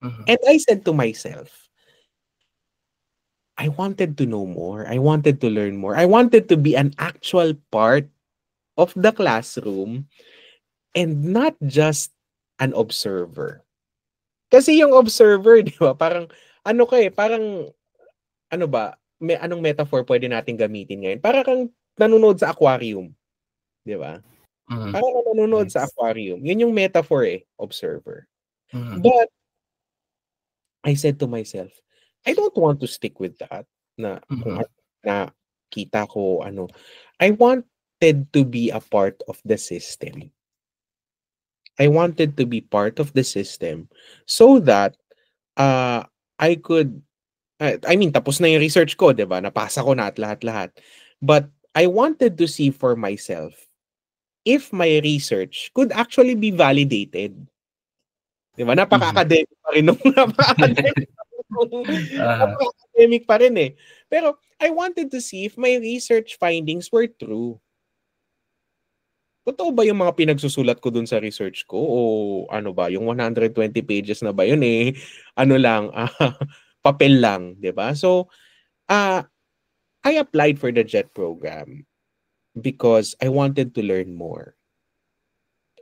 Mhm. And I said to myself, I wanted to know more. I wanted to learn more. I wanted to be an actual part of the classroom and not just an observer. Kasi yung observer, di ba, parang, ano ka parang, ano ba, anong metaphor pwede natin gamitin ngayon? Para kang nanonood sa aquarium, di ba? Mhm. Para kang nanonood sa Yes. aquarium. Yun yung metaphor observer. Mhm. But I said to myself, I don't want to stick with that na kung Mhm. na kita ko ano. I wanted to be a part of the system. I wanted to be part of the system so that uh, I could I mean tapos na yung research ko, 'di ba? Napasa ko na at lahat-lahat. But I wanted to see for myself if my research could actually be validated. 'Di ba? Mhm. Napaka-academic pa rin nung napaka-academic Uh-huh. napaka-academic pa rin Pero I wanted to see if my research findings were true. Totoo ba yung mga pinagsusulat ko dun sa research ko o ano ba, yung 120 pages na ba yun ano lang, papel lang, 'di ba? So, uh, I applied for the JET program because I wanted to learn more.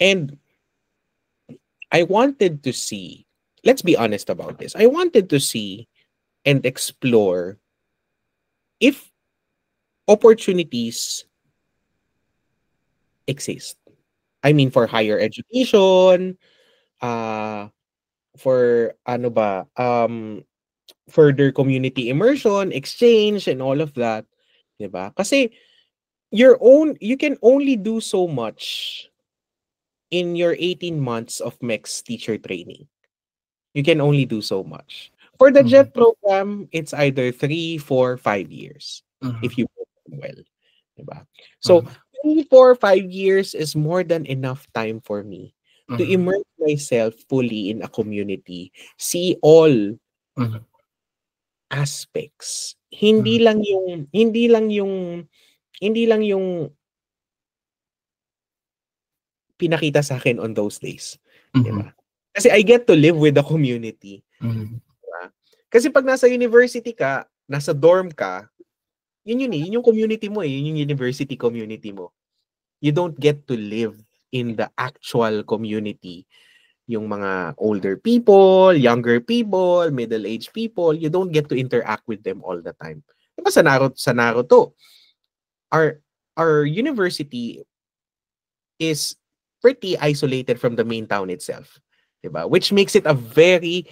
And I wanted to see, let's be honest about this. I wanted to see and explore if opportunities exist. I mean, for higher education, uh, for ano ba, further community immersion, exchange, and all of that. 'Di ba? Kasi you can only do so much in your 18 months of MEX teacher training. You can only do so much. For the Mhm. JET program, it's either 3, 4, 5 years if Mhm. you perform well. Diba? So, Mhm. 3, 4, 5 years is more than enough time for me to Mhm. immerse myself fully in a community, see all Mhm. aspects. Mhm. Hindi lang yung pinakita sa akin on those days, 'di Mhm. ba? Kasi I get to live with the community, Mhm. 'di ba? Kasi pag nasa university ka, nasa dorm ka, yun yung community mo yun yung university community mo. You don't get to live in the actual community. Yung mga older people, younger people, middle-aged people, you don't get to interact with them all the time. Diba sa Naruto, our our university is pretty isolated from the main town itself, 'di ba? Which makes it a very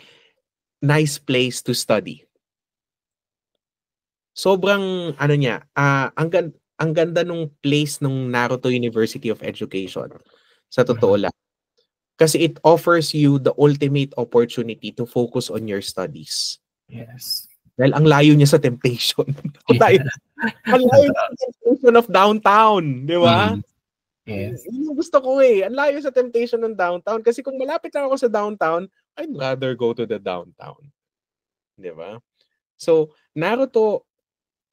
nice place to study. Sobrang ano niya, ang ganda nung place nung Naruto University of Education. Sa totoo Mhm. lang. Kasi it offers you the ultimate opportunity to focus on your studies. Yes. Dahil ang layo niya sa temptation. Ang layo, Yeah. ang layo niya sa temptation of downtown, 'di ba? Mhm. Yes. Yun yung gusto ko Ang layo sa temptation ng downtown kasi kung malapit lang ako sa downtown, I'd rather go to the downtown, 'di ba? So, Naruto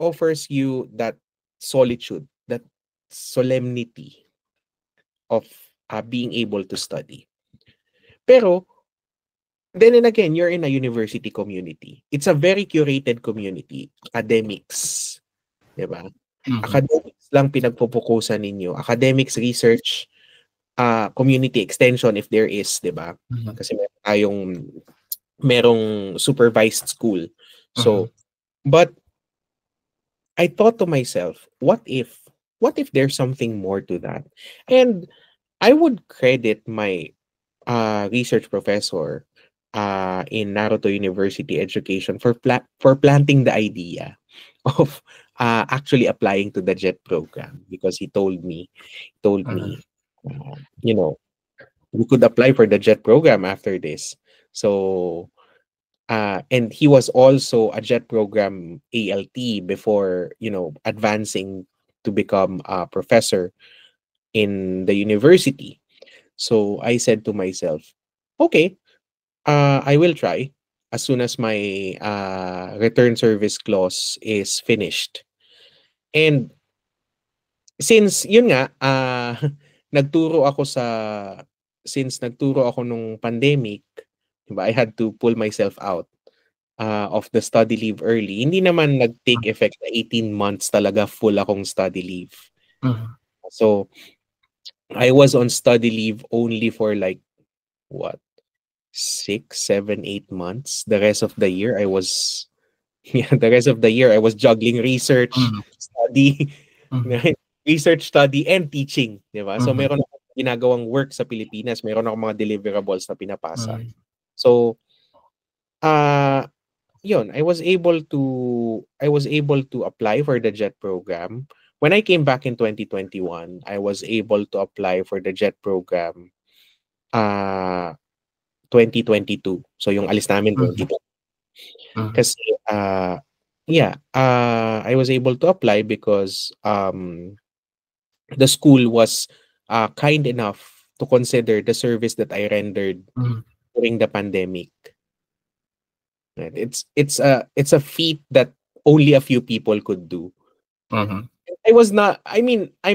offers you that solitude, that solemnity of being able to study. Pero then and again, you're in a university community. It's a very curated community. Academics, 'di ba? Mhm. Academics lang pinagpupukusan ninyo. Academics, research, community extension if there is, 'di ba? Mhm. Kasi meron tayong merong supervised school. So, but I thought to myself, what if there's something more to that? And I would credit my research professor in Naruto University Education for planting the idea of actually applying to the JET program, because he told me, you know, we could apply for the JET program after this. So, and he was also a JET program ALT before, advancing to become a professor in the university. So I said to myself, okay, I will try as soon as my return service clause is finished. And since yun nga, nagturo ako nung pandemic, diba, I had to pull myself out of the study leave early. Hindi naman nag-take effect na 18 months talaga full akong study leave. So, I was on study leave only for like, what? 6, 7, 8 months. The rest of the year, I was juggling research, study, research, study, and teaching. Diba? So, meron akong ginagawang work sa Pilipinas. Meron akong mga deliverables na pinapasa. So, yun, I was able to apply for the JET program. When I came back in 2021, I was able to apply for the JET program 2022. So yung alis namin 2022. Kasi I was able to apply because the school was kind enough to consider the service that I rendered during the pandemic. It's a feat that only a few people could do. I'm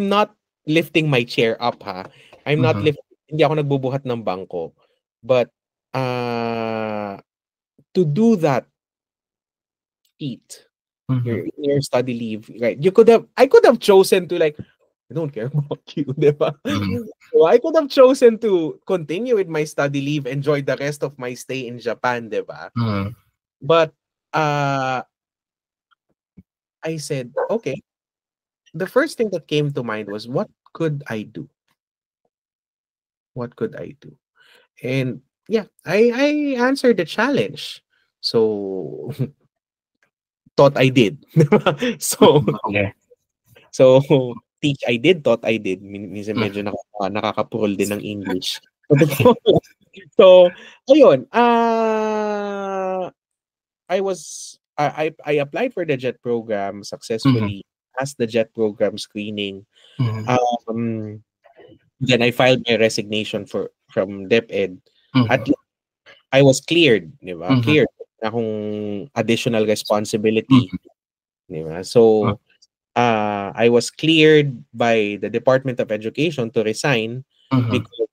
not lifting my chair up, ha. Hindi ako nagbubuhat ng bangko. But to do that feat, your study leave, right? I could have chosen to, like, I don't care about you, diba? So I could have chosen to continue with my study leave, enjoy the rest of my stay in Japan, diba? But I said, okay. The first thing that came to mind was, what could I do? What could I do? And yeah, I answered the challenge. So thought I did. So teach I did, thought I did. Minsan medyo nakakapurol din ng English. So ayun, I applied for the JET program successfully, passed the JET program screening. Then I filed my resignation from DepEd. At least I was cleared, di ba? Cleared akong additional responsibility, di ba? So I was cleared by the Department of Education to resign because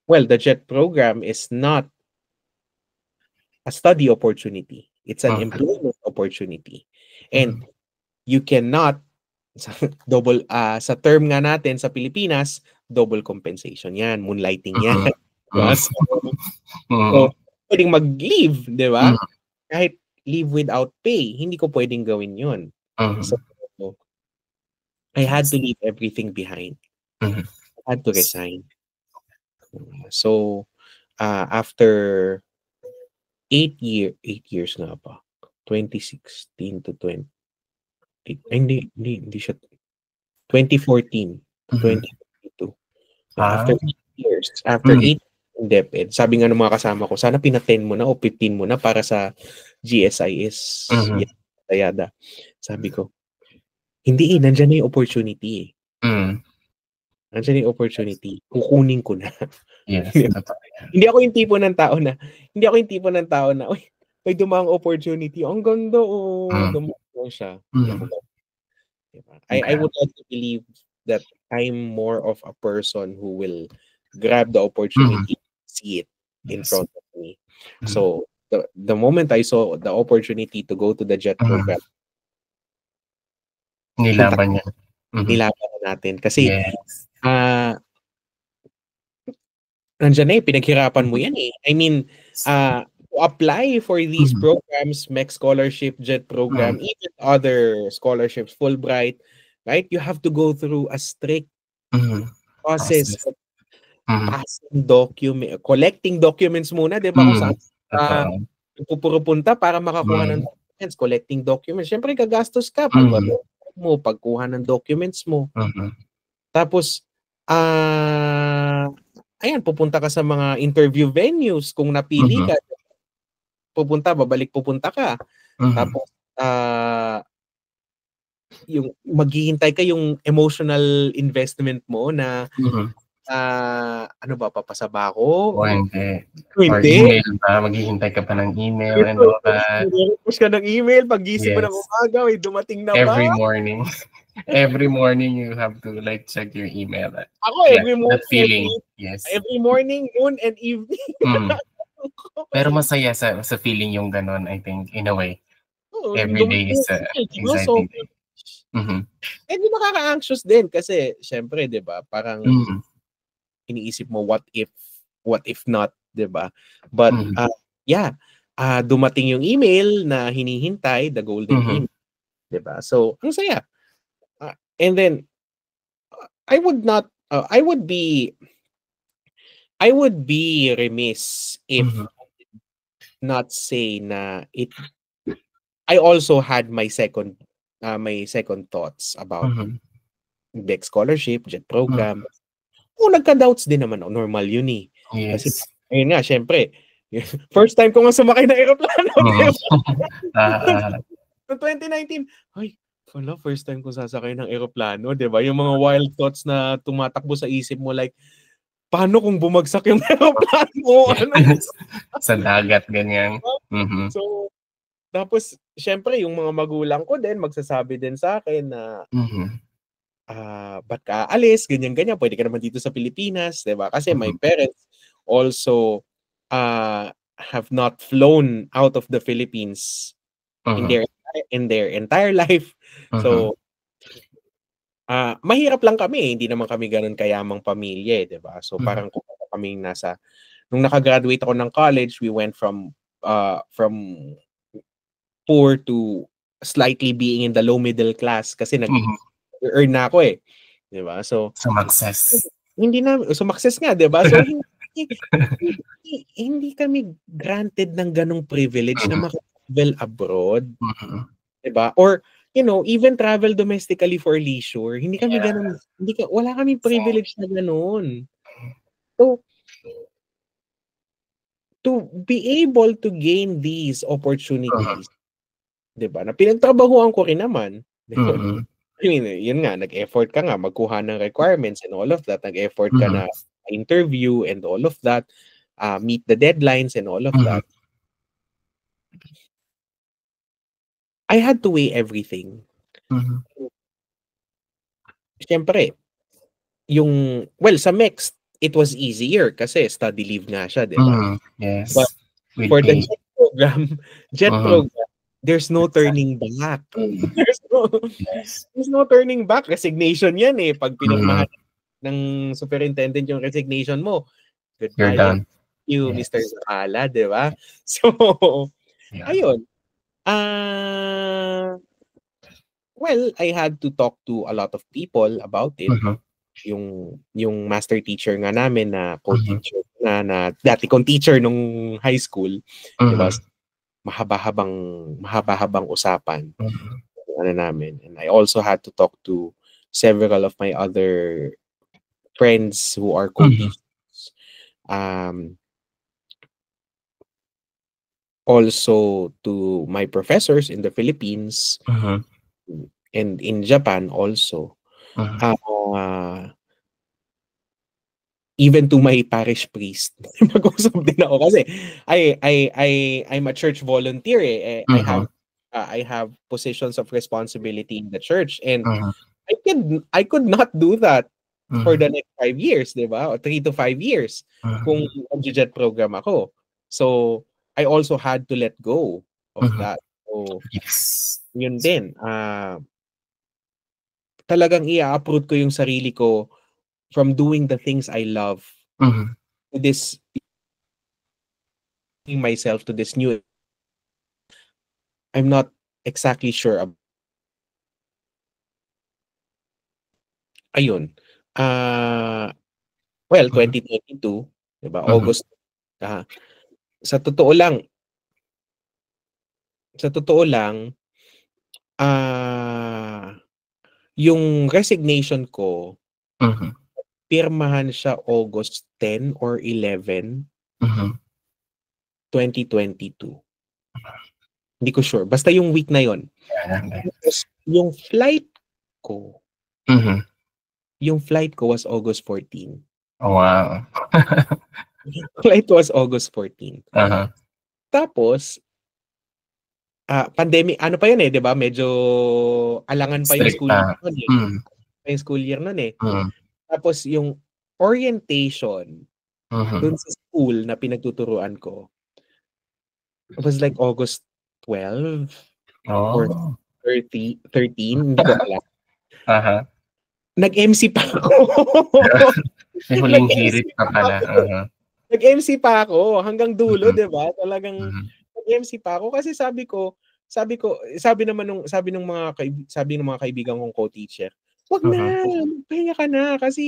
the JET program is not a study opportunity. It's an employment opportunity. And you cannot double sa term nga natin sa Pilipinas, double compensation yan, moonlighting yan. So pwedeng mag-leave, di ba? Kahit leave without pay, hindi ko pwedeng gawin yun. So I had to leave everything behind. I had to resign. So after 8 years nga pa, 2016 to 20, hindi siya 2014 to 2022. After 8 years, after 8 in DepEd, sabi nga ng mga kasama ko, sana pina-10 mo na o 15 mo na para sa GSIS. Yada. Sabi ko, hindi nandiyan na yung opportunity Nandiyan yung opportunity. Kukunin ko na. Yes. Hindi ako yung tipo ng tao na, uy, may dumang opportunity. Ang ganda, dumang siya. I would like to believe that I'm more of a person who will grab the opportunity, see it in front of me. So the moment I saw the opportunity to go to the JET program, nilaban niya. Nilaban natin. Kasi nandiyan na pinaghirapan mo yan eh. I mean, to apply for these Mhm. programs, MEC scholarship, JET program, Mhm. even other scholarships, Fulbright, right? You have to go through a strict Mhm. process Process. of Mhm. passing collecting documents muna, 'di ba? Kung Mhm. saan ka Totoo. pupunta para makakuha ng Mhm. documents, collecting documents. Siyempre gagastos ka Mhm. pagkuha ng documents mo. Mhm. Tapos, ayan, pupunta ka sa mga interview venues kung napili Mhm. ka, pupunta ka. Mhm. Tapos, yung maghihintay ka yung emotional investment mo na, Mhm. ano ba, papasa ba ako? O hindi. Or Hindi. email ba, maghihintay ka pa ng email and all that. Magre-refresh ka ng email, paggising mo ng Yes. umaga, dumating na ba? Every morning. Every morning you have to like check your email. Ako Yeah, every that morning, feeling. Yes. every morning, noon, and evening. Mm. Pero masaya sa feeling yung gano'n, I think, in a way. Oo, Every day dumating is yung a email, di ba? So, exciting day. Mhm. di nakaka-anxious din kasi syempre, di ba, parang Mhm. iniisip mo what if not, 'di ba? But Mhm. yeah, dumating yung email na hinihintay, the golden Mhm. email, 'di ba? So, ang saya. And then I would not I would be remiss if Mhm. not say na I also had my second thoughts about Mhm. BEC scholarship, JET program. Mhm. Nagka-doubts din naman, normal yun eh. Kasi Yes. ayun nga, syempre, first time ko nga sumakay ng eroplano, di Mhm. ba? Ah, Noong 2019, ay, first time ko sasakay ng eroplano, di ba? Yung mga wild thoughts na tumatakbo sa isip mo like, paano kung bumagsak yung eroplano? Ano? yes. Sa dagat, ganyan. Mhm. So, tapos, syempre, yung mga magulang ko din, magsasabi din sa akin na, Mhm. ba't ka aalis, ganyan-ganyan, pwede ka naman dito sa Pilipinas, di ba? Kasi my Mhm. parents also have not flown out of the Philippines in Mhm. their entire life. Mhm. So, mahirap lang kami, hindi naman kami gano'n kayamang pamilya, 'di ba? So, Mhm. parang kumbaga kaming nung naka-graduate ako ng college, we went from poor to slightly being in the low middle class kasi Mhm. nag-earn na ako, eh, 'di ba? So, Sumakses. hindi na sumakses nga, 'di ba? So, hindi kami granted ng gano'ng privilege na Mhm. maka-travel abroad. Mhm. 'Di ba? Or, even travel domestically for leisure, hindi kami Yeah. gano'n, wala kaming Same. privilege na gano'n. So, to be able to gain these Mhm. opportunities, 'di ba, na pinagtrabahuan ko rin naman, 'di ba? Mhm. I mean, yun nga, nag-effort ka nga magkuha ng requirements and all of that, nag-effort ka Mhm. na interview and all of that, meet the deadlines and all of Mhm. that. I had to weigh everything. Mhm. Siyempre, sa MEX, it was easier kasi study leave nga siya, 'di ba? Mhm. But Yes. With for the pay. JET Mhm. program, there's no turning back. Mhm. There's no Yes. there's no turning back. Resignation 'yan, eh. 'Pag Mhm. pinirmahan ng superintendent yung resignation mo, You're goodbye and done. you, Mr. Yes. Zakala, 'di ba? So, Yeah. ayun. Ah, well, I had to talk to a lot of people about it. Mhm. Yung master teacher nga namin na Mhm. co-teacher na dati kong teacher nung high school, 'di ba? Mhm. Mahaba-habang mahaba-habang usapan Mhm. yung ano namin. And I also had to talk to several of my other friends who are Mhm. co-teachers. Also to my professors in the Philippines Mhm. and in Japan also. Mhm. Uh, Even to my parish priest. Mag-usap din ako kasi I'm a church volunteer, eh. Mhm. I have positions of responsibility in the church, and Mhm. I could not do that for the Mhm. next 5 years, 'di ba? Or 3 to 5 years kung Mhm. magje-jet program ako. So, I also had to let go of Mhm. that. So, Yes. yun din, talagang i-a-uproot ko yung sarili ko from doing the things I love Mhm. to this myself to this new, I'm not exactly sure. Ayun. Well, 2022, 'di ba? August. Sa totoo lang, yung resignation ko, pirmahan siya August 10 or 11, 2022. Hindi ko sure. Basta yung week na yon. Yung flight ko, was August 14. Oh, wow. Flight was August 14. Tapos, pandemic, ano pa yun 'di ba? Medyo alangan pa yung school year nun Yung school year nun Tapos yung orientation dun sa school na pinagtuturuan ko, it was like August 12 or 13, hindi ko alam. Nag-MC pa ako. May huling hirit pa pala. Nag-MC pa ako hanggang dulo, 'di ba? Talagang nag-MC pa ako kasi sabi ng mga kaibigan kong co-teacher, wag na, magpahinga ka na kasi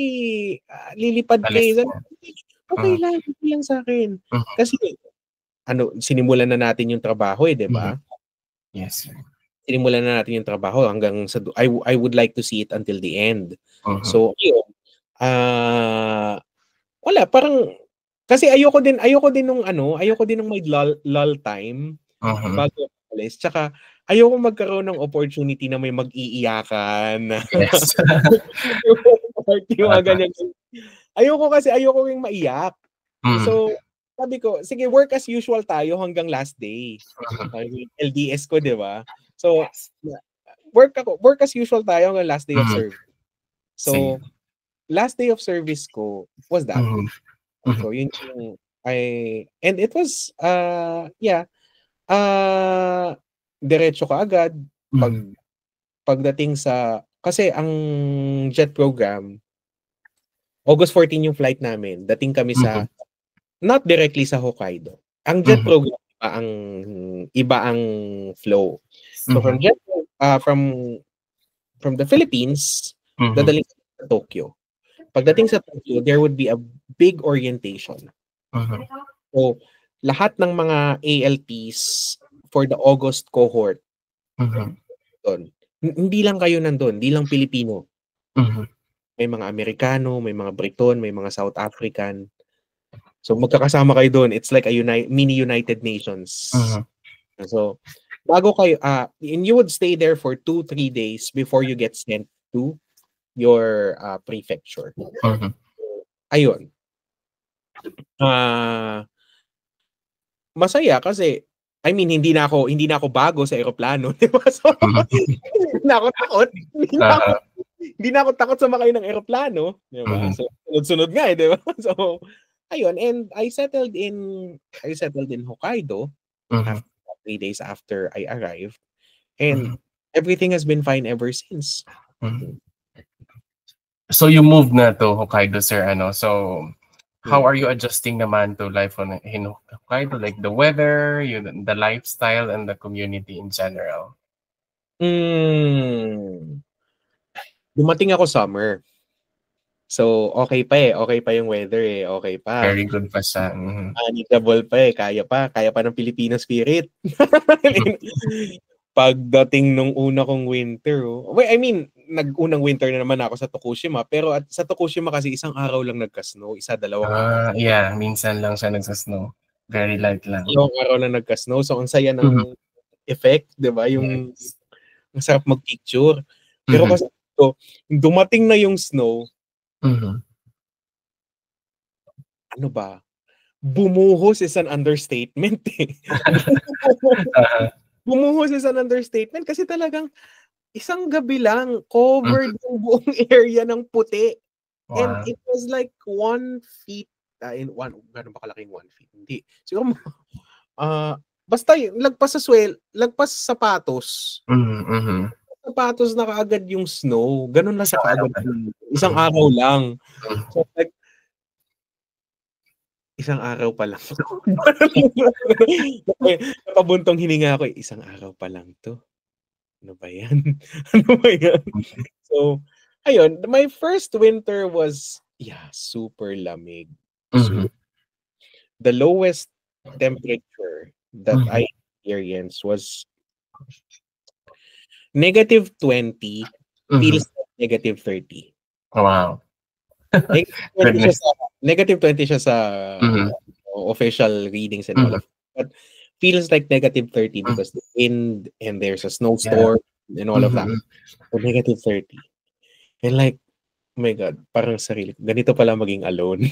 lilipad kayo. Okay lang sa akin. Kasi sinimulan na natin yung trabaho 'di ba? Yes, sir. Sinimulan na natin yung trabaho hanggang sa I would like to see it until the end. So, wala, parang kasi ayoko din nung may lull time bago alis. Tsaka ayoko magkaroon ng opportunity na may mag-iiyakan. Yes. Ayoko ring maiyak. So, sabi ko, sige, work as usual tayo hanggang last day. LDS ko, 'di ba? So, work as usual tayo hanggang last day of service. So, last day of service ko was that. So, yun yung and it was diretso ka agad pagdating sa, kasi ang jet program, August 14 yung flight namin. Dating kami sa, not directly sa Hokkaido. Ang jet program, iba ang flow. So from the Philippines, dadaling sa Tokyo. Pagdating sa Tokyo, there would be a big orientation. So, lahat ng mga ALPs for the August cohort, hindi lang kayo nandun, hindi lang Pilipino. May mga Amerikano, may mga Briton, may mga South African. So, magkakasama kayo doon. It's like a mini United Nations. So, bago kayo, and you would stay there for 2-3 days before you get sent to your prefecture. Ayun. Masaya kasi, I mean, hindi na ako bago sa eroplano, di ba? So, hindi na ako takot. Hindi na ako takot sa makay ng eroplano, di ba? So, sunod-sunod nga di ba? So, ayun, and I settled in Hokkaido 3 days after I arrived, and everything has been fine ever since. So you moved na to Hokkaido, sir, so how are you adjusting naman to life in Hokkaido, like the weather, the lifestyle, and the community in general? Dumating ako summer. So, okay pa yung weather okay pa. Very good pa siya. Manageable pa kaya pa ng Filipino spirit. Pagdating nung una kong winter, I mean, nag-unang winter na naman ako sa Tokushima, pero sa Tokushima kasi isang araw lang nagka-snow, 1-2 araw. Yeah, minsan lang siya nagsa-snow. Very light lang. Yung araw lang nagka-snow, so ang saya ng effect, 'di ba? Yung ang sarap mag-picture. Pero kasi dumating na yung snow. Ano ba? Bumuhos is an understatement Bumuhos is an understatement kasi talagang isang gabi lang covered yung buong area ng puti. Wow. And it was like 1 feet gano'n ba kalaking 1 feet? Hindi. Siguro basta lagpas sa sapatos. Sapatos na kaagad yung snow. Ganun lang siya kaagad. Isang araw lang. So, like, isang araw pa lang. Napabuntong hininga ako, isang araw pa lang to. Ano ba yan? Ano ba yan? So, ayun, my first winter was, super lamig. So, the lowest temperature that I experienced was -20, feels like -30. Wow. -20 siya sa official readings and all of that. But feels like -30 because the wind and there's a snowstorm and all of that. So -30. And like, oh my God, parang sarili ko, ganito pala maging alone.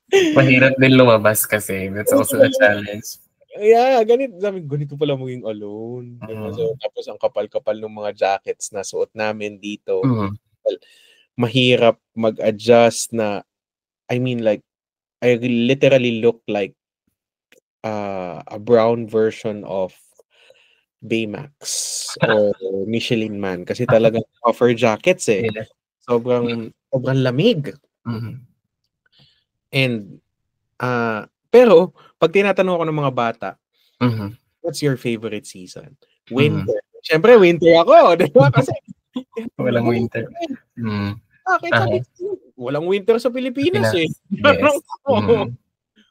Mahirap din lumabas kasi. That's also a challenge. Yeah, ganito pala maging alone. Diba? So, tapos ang kapal-kapal ng mga jackets na suot namin dito. Well, mahirap mag-adjust na, I mean, like, I literally look like a brown version of Baymax or Michelin Man kasi talagang offer jackets eh. Yeah. Sobrang lamig. And pero pag tinatanong ako ng mga bata, what's your favorite season? Winter. Siyempre winter ako, 'di ba? Kasi walang winter. Bakit sabi walang winter sa Pilipinas eh. Yes.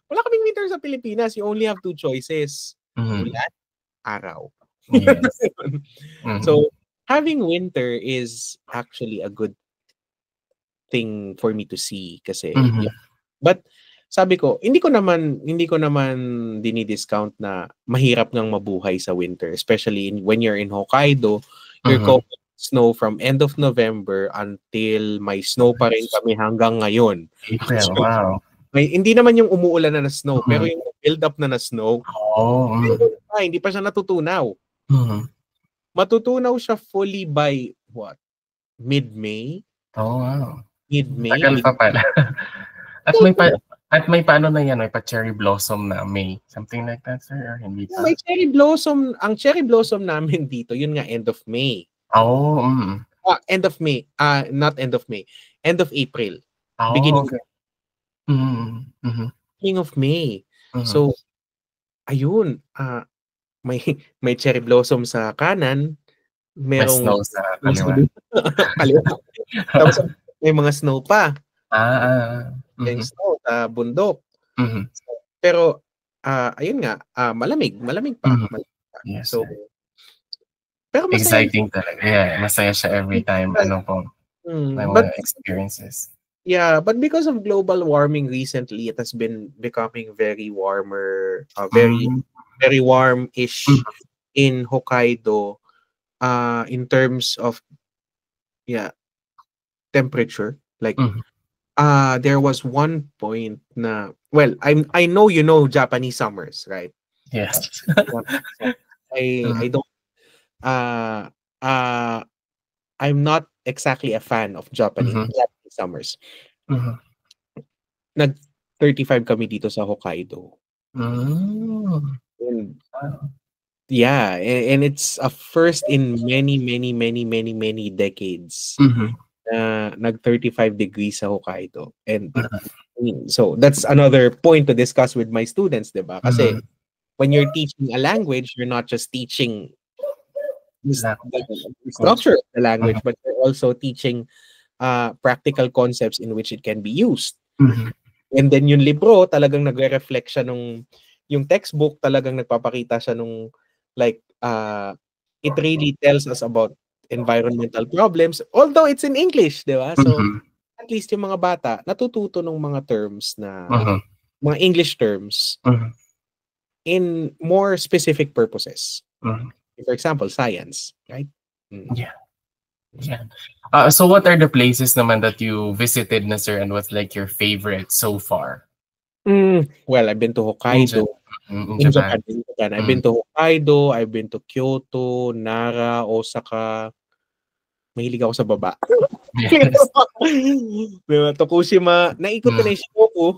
Wala kaming winter sa Pilipinas. You only have two choices. Ulan, araw. Yes. So, having winter is actually a good thing for me to see kasi but sabi ko, hindi ko naman dinidiscount na mahirap ngang mabuhay sa winter, especially when you're in Hokkaido. You're covering snow from end of November until may snow pa rin kami hanggang ngayon. April, wow. Hindi naman yung umuulan na snow, pero yung build up na snow. Hindi pa siya natutunaw. Matutunaw siya fully by what? Mid-May? Oh, wow. Mid-May? Tagal pa pala. At may paano na yan? May pa-cherry blossom na May. Something like that, sir? Or hindi pa? May cherry blossom. Ang cherry blossom namin dito, yun nga, end of May. Oh, end of May. Not end of May. End of April. Oh, beginning okay. Beginning of May. So, ayun. May cherry blossom sa kanan. May snow sa kaliwa. Tapos may mga snow pa. May snow sa bundok. Pero, ayun nga, malamig pa. Yes, so, pero masaya. Exciting talaga. Yeah, masaya siya every time. May mga experiences. Yeah, but because of global warming recently, it has been becoming very warmer, very warm-ish in Hokkaido in terms of temperature. Like there was one point na, well, I know you know Japanese summers, right? Yes. I don't I'm not exactly a fan of Japanese summers. Nag-35 kami dito sa Hokkaido. And, and it's a first in many decades na nag-35 degrees sa Hokkaido. And so that's another point to discuss with my students, diba? Kasi when you're teaching a language, you're not just teaching the structure of the language, but you're also teaching practical concepts in which it can be used. And then yung libro, talagang nagre-reflect siya yung textbook, talagang nagpapakita siya like, it really tells us about environmental problems, although it's in English, di ba? So, at least yung mga bata, natututo ng mga terms na, mga English terms, in more specific purposes. For example, science, right? Yeah. So what are the places naman that you visited na, sir, and what's like your favorite so far? Well, I've been to Hokkaido. In Japan. I've been to Hokkaido, I've been to Kyoto, Nara, Osaka. Mahilig ako sa baba. Yes. Diba? Tokushima. Naikot ko na yung Shikoku.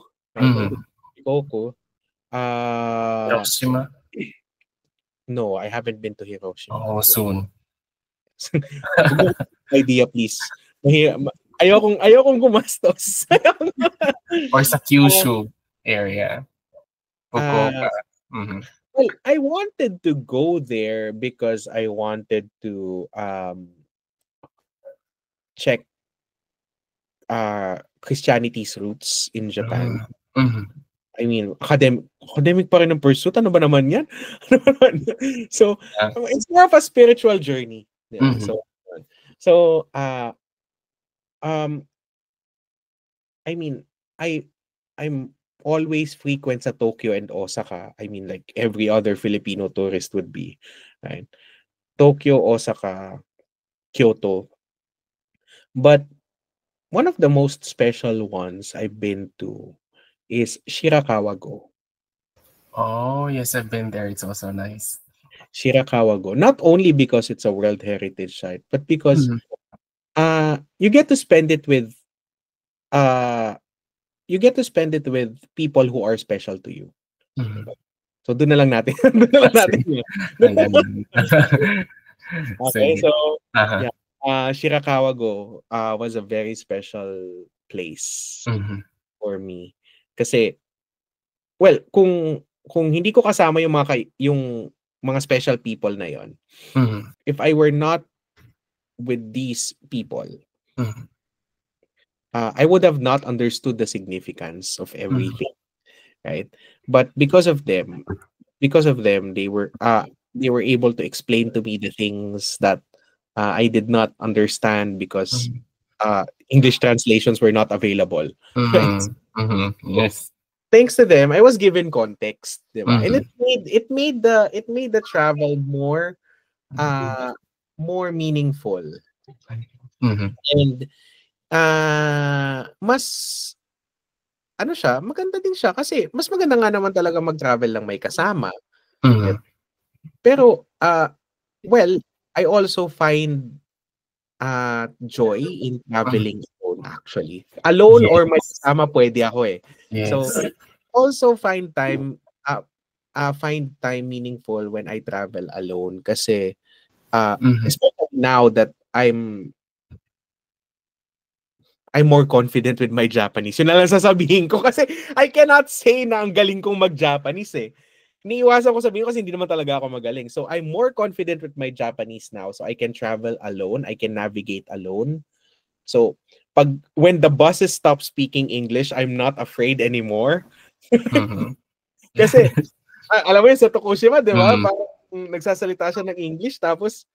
Hiroshima? No, I haven't been to Hiroshima. Oh, soon. Idea, please. ayokong gumastos. Or sa Kyushu area, uh, Fukuoka. Mhm. well, I wanted to go there because I wanted to check Christianity's roots in Japan. Mhm. I mean, academic pa rin ng pursuit. Ano ba naman yan? Ano ba naman? So, Yeah. it's more of a spiritual journey. Yeah. Mhm. So, um, I mean, I'm always frequent sa Tokyo and Osaka. I mean, like every other Filipino tourist would be, right? Tokyo, Osaka, Kyoto. But one of the most special ones I've been to is Shirakawa-go. Oh, yes, I've been there. It's also nice. Shirakawa-go. Not only because it's a World Heritage Site, but because Mhm. you get to spend it with uh people who are special to you. Mhm. So doon na lang natin. Doon na lang natin. Sige. Ang ganda. Okay, Sige. so Aha. yeah, Shirakawa-go was a very special place Mhm. for me. Kasi well, kung hindi ko kasama yung mga special people na yon, Mhm. if I were not with these people, Mhm. I would have not understood the significance of Mhm. everything, right? But because of them, they were able to explain to me the things that I did not understand because Mhm. English translations were not available. Right? Mhm. Mhm. Yes. Thanks to them, I was given context, diba? And Mhm. it made the travel uh more meaningful. Mhm. And mas ano siya, maganda din siya kasi mas maganda nga naman talaga mag-travel lang may kasama. Mhm. Pero well, I also find joy in Mhm. traveling alone actually. Alone or may Yes. kasama pwede ako eh. So Yes. also find time meaningful when I travel alone kasi Mhm. especially now that I'm more confident with my Japanese. Yun na lang sasabihin ko kasi I cannot say na ang galing kong mag-Japanese eh. Iniiwasan ko sabihin kasi hindi naman talaga ako magaling. So I'm more confident with my Japanese now. So I can travel alone. I can navigate alone. So when the buses stop speaking English, I'm not afraid anymore. Mhm. Kasi alam mo yun sa Tokushima, di ba? Mhm. Parang nagsasalita siya ng English tapos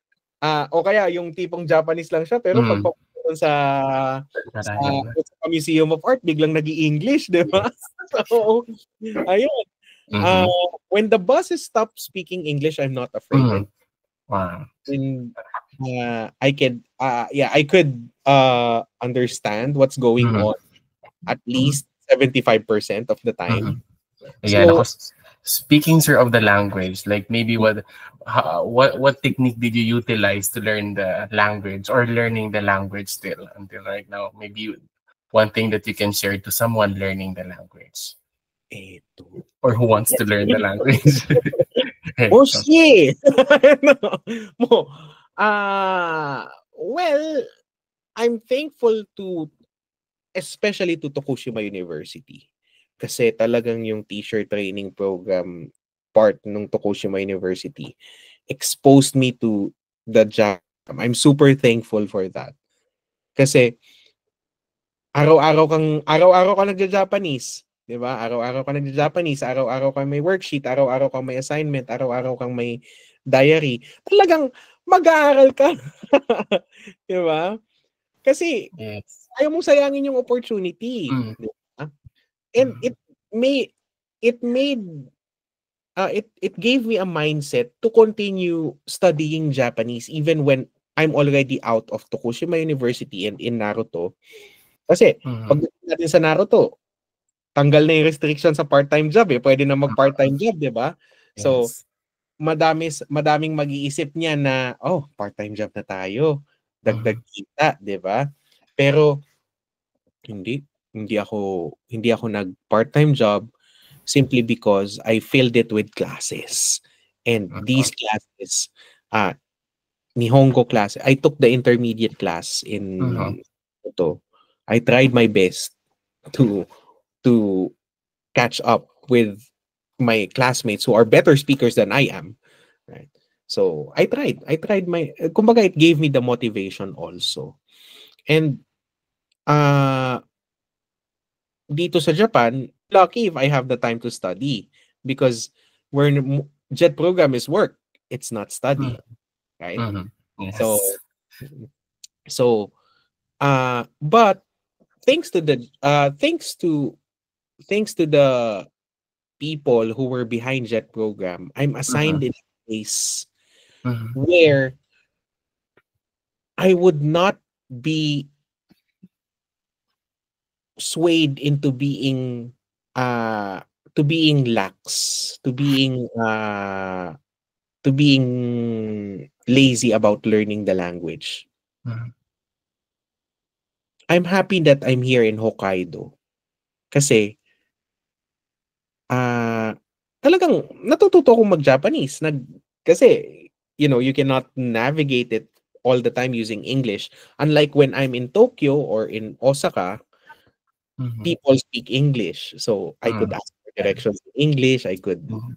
o kaya yung tipong Japanese lang siya pero pag Mhm. papunta sa Tagalog na. Museum of Art biglang nag-i-English, di ba? So, ayun. Mhm. When the buses stop speaking English, I'm not afraid. Mhm. Wow. And I could understand what's going Mhm. on at least 75% of the time. Mhm. Ayan So, ako. Speaking, sir, of the language, like maybe what technique did you utilize to learn the language or learning the language still until right now? Maybe one thing that you can share to someone learning the language eto. or who wants to learn the language. Oh, Eto. shit! Ano? Well, I'm thankful especially to Tokushima University. Kasi talagang yung teacher training program part ng Tokushima University exposed me to the job. I'm super thankful for that. Kasi araw-araw ka nagja-Japanese, 'di ba? Araw-araw ka nagja-Japanese, araw-araw kang may worksheet, araw-araw kang may assignment, araw-araw kang may diary. Talagang mag-aaral ka. 'Di ba? Kasi Yes. ayaw mong sayangin yung opportunity, Mm. 'di ba? And it gave me a mindset to continue studying Japanese even when I'm already out of Tokushima University and in Naruto. Kasi Mhm. pagdating natin sa Naruto, tanggal na yung restriction sa part-time job eh. Pwede na mag-part-time job, 'di ba? So, Yes. madaming mag-iisip niya na, oh, part-time job na tayo. Dagdag Mhm. kita, 'di ba? Pero hindi hindi ako nag-part-time job simply because I filled it with classes. And these Mhm. classes, Nihongo class, I took the intermediate class Mhm. in ito. I tried my best to to catch up with my classmates who are better speakers than I am, right? So I tried my kumbaga it gave me the motivation also. And uh dito sa Japan, lucky if I have the time to study because JET program is work, it's not study, right? Mhm. So Yes. so but thanks to the thanks to the people who were behind JET program, I'm assigned Mhm. in a place Mhm. where I would not be swayed into being uh lax, to being lazy about learning the language. Mhm. I'm happy that I'm here in Hokkaido kasi ah talagang natututo akong mag-Japanese. Kasi you cannot navigate it all the time using English. Unlike when I'm in Tokyo or in Osaka, Mhm. people speak English. So I could Mhm. ask for directions in English. I could Mhm.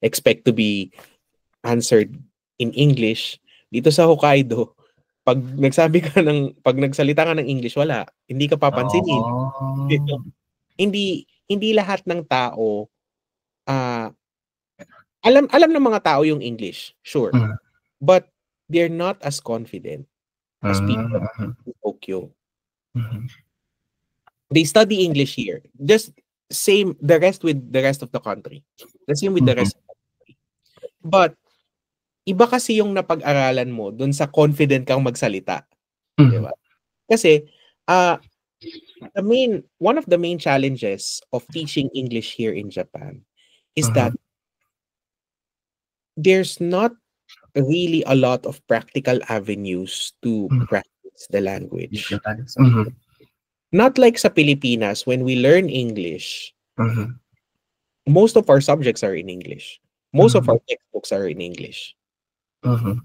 expect to be answered in English. Dito sa Hokkaido, pag nagsalita ka ng English, wala. Hindi ka papansinin. Oh. Hindi lahat ng tao ah alam ng mga tao yung English, sure. Mhm. But they're not as confident as people Mhm. in Tokyo. Mhm. They study English here. Just same the rest with the rest of the country. The same with the Mhm. rest of the country. But iba kasi yung napag-aralan mo dun sa confident kang magsalita, 'di Mhm. ba? Kasi ah one of the main challenges of teaching English here in Japan is that Mhm. there's not really a lot of practical avenues to Mhm. practice the language. Mhm. Not like sa Pilipinas, when we learn English, Mhm. most of our subjects are in English. Most of Mhm. our textbooks are in English. Mhm.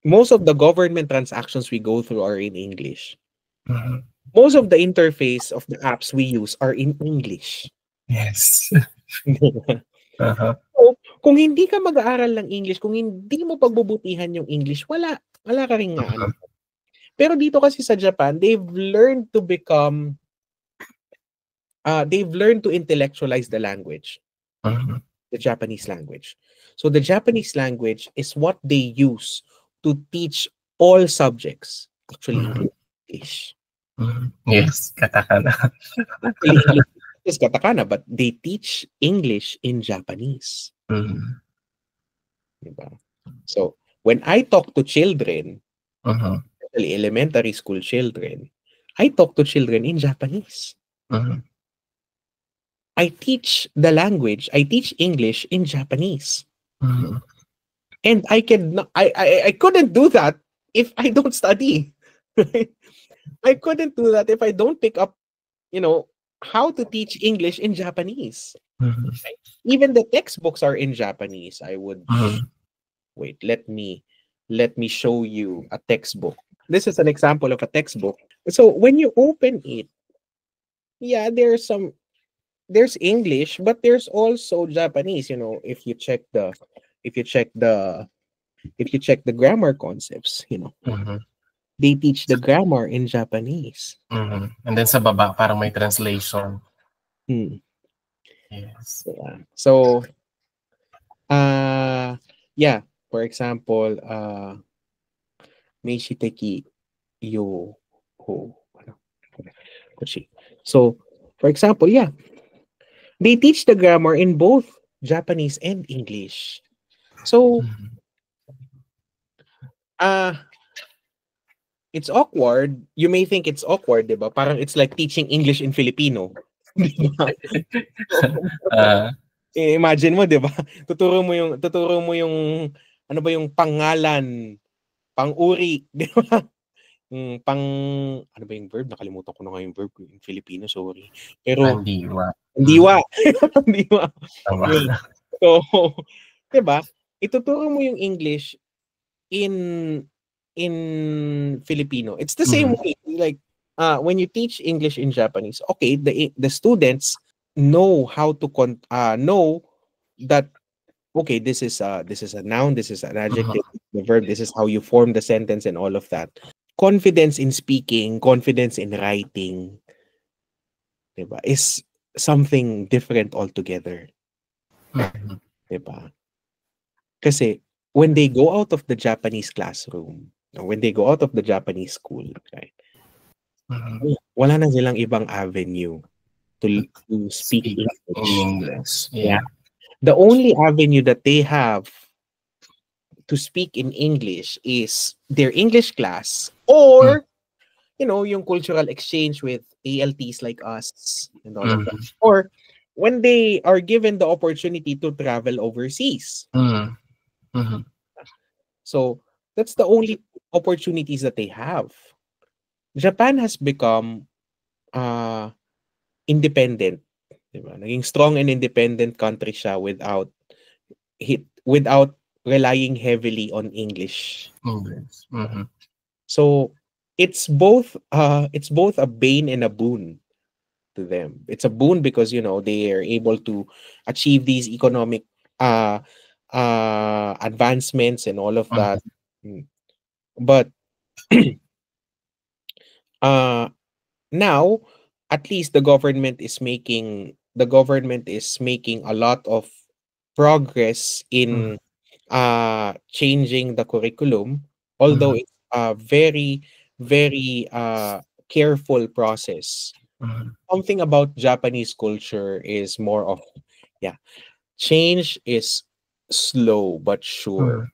Most of the government transactions we go through are in English. Mhm. Most of the interface of the apps we use are in English. Yes. Uh-huh. So, kung hindi ka mag-aaral ng English, kung hindi mo pagbubutihan yung English, wala ka ring ano. Mhm. Pero dito kasi sa Japan, they've learned to intellectualize the language, Mhm. the Japanese language. So the Japanese language is what they use to teach all subjects, actually Mhm. including English. Mhm. Yes, katakana. Actually, English is katakana, but they teach English in Japanese. Mhm. Diba? So when I talk to children, Mhm. especially elementary school children, I talk to children in Japanese. Mhm. I teach the language, I teach English in Japanese. Mhm. And I couldn't do that if I don't study. I couldn't do that if I don't pick up, you know, how to teach English in Japanese. Mhm. Even the textbooks are in Japanese. Mhm. Wait, let me show you a textbook. This is an example of a textbook. So when you open it, yeah, there's English, but there's also Japanese. If you check the if you check the grammar concepts, Mhm. they teach the grammar in Japanese. Mhm. And then sa baba, parang may translation. Hmm. Yes. Yeah. So, yeah. For example, Meishiteki yo ho. Ano? Kochi. So, for example, yeah, they teach the grammar in both Japanese and English. So, Mhm. uh, it's awkward. You may think it's awkward, diba? Parang it's like teaching English in Filipino. Diba? Ah, Imagine mo, 'di ba? Tuturo mo yung ano ba yung pangalan, pang-uri, 'di ba? Ano ba yung verb? Nakalimutan ko na nga yung verb in Filipino, sorry. Pero Andiwa. diwa, diwa. Tama. Yun. So, 'di ba? Ituturo mo yung English in in Filipino. It's the same Mhm. way. Like when you teach English in Japanese, okay, the students know how to know that, okay, this is a noun, this is an Mhm. adjective, the verb, this is how you form the sentence and all of that. Confidence in speaking, confidence in writing, diba, is something different altogether, Mhm. diba? Kasi when they go out of the Japanese classroom, or when they go out of the Japanese school, right? Mhm. Wala na silang ibang avenue to speak Speak in English. English. Yeah. Yeah. The only avenue that they have to speak in English is their English class, Mm. or yung cultural exchange with ALTs like us and all of that. Mhm. Or when they are given the opportunity to travel overseas. Mm. Mhm. So that's the only opportunities that they have. Japan has become uh independent, 'di ba? Naging strong and independent country siya without relying heavily on English. English. Mhm. So it's both a bane and a boon to them. It's a boon because they are able to achieve these economic uh advancements and all of that. Mhm. Mm. But uh now at least the government is making a lot of progress Mhm. in changing the curriculum, although Mhm. it's a very very careful process. Mhm. Something about Japanese culture is more of, yeah, change is slow but sure.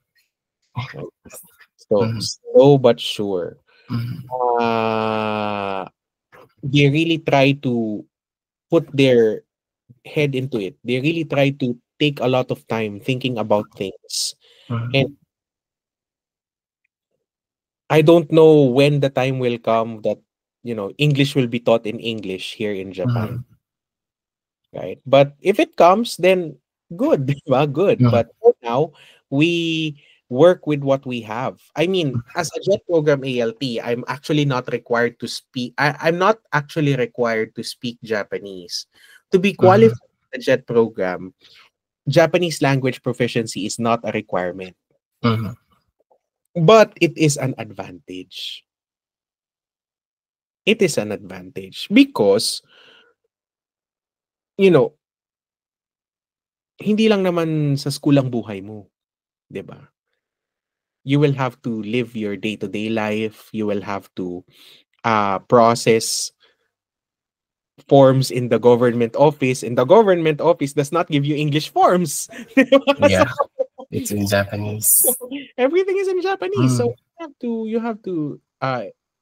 Mhm. Right? So Mhm. slow but sure. Mhm. uh they really try to put their head into it. They really try to take a lot of time thinking about things. Mhm. And I don't know when the time will come that English will be taught in English here in Japan, Mhm. right? But if it comes, then good, di ba? Good. Mhm. But for now, we work with what we have. I mean, as a JET program ALT, I'm actually not required to speak. I'm not actually required to speak Japanese. To be Mhm. qualified in the JET program, Japanese language proficiency is not a requirement, Mhm. but it is an advantage. It is an advantage because, you know, hindi lang naman sa school ang buhay mo, 'di ba? You will have to live your day-to-day life. You will have to process forms in the government office, and the government office does not give you English forms. 'Di ba? So, Yeah. It's in Japanese. everything is in Japanese. So Mm. you have to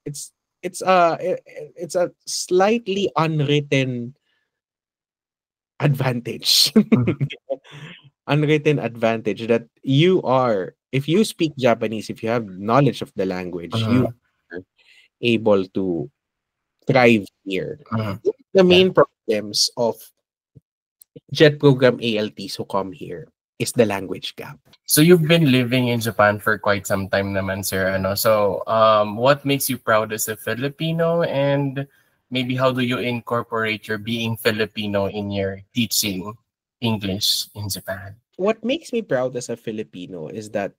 it's it's a slightly unwritten advantage. Mhm. Unwritten advantage that you are, if you speak Japanese, if you have knowledge of the language, you Mhm. are able to thrive here. Mhm. The Yeah. main problems of JET program ALTs who come here is the language gap. So you've been living in Japan for quite some time naman, sir. Ano? So, what makes you proud as a Filipino, and maybe how do you incorporate your being Filipino in your teaching English in Japan? What makes me proud as a Filipino is that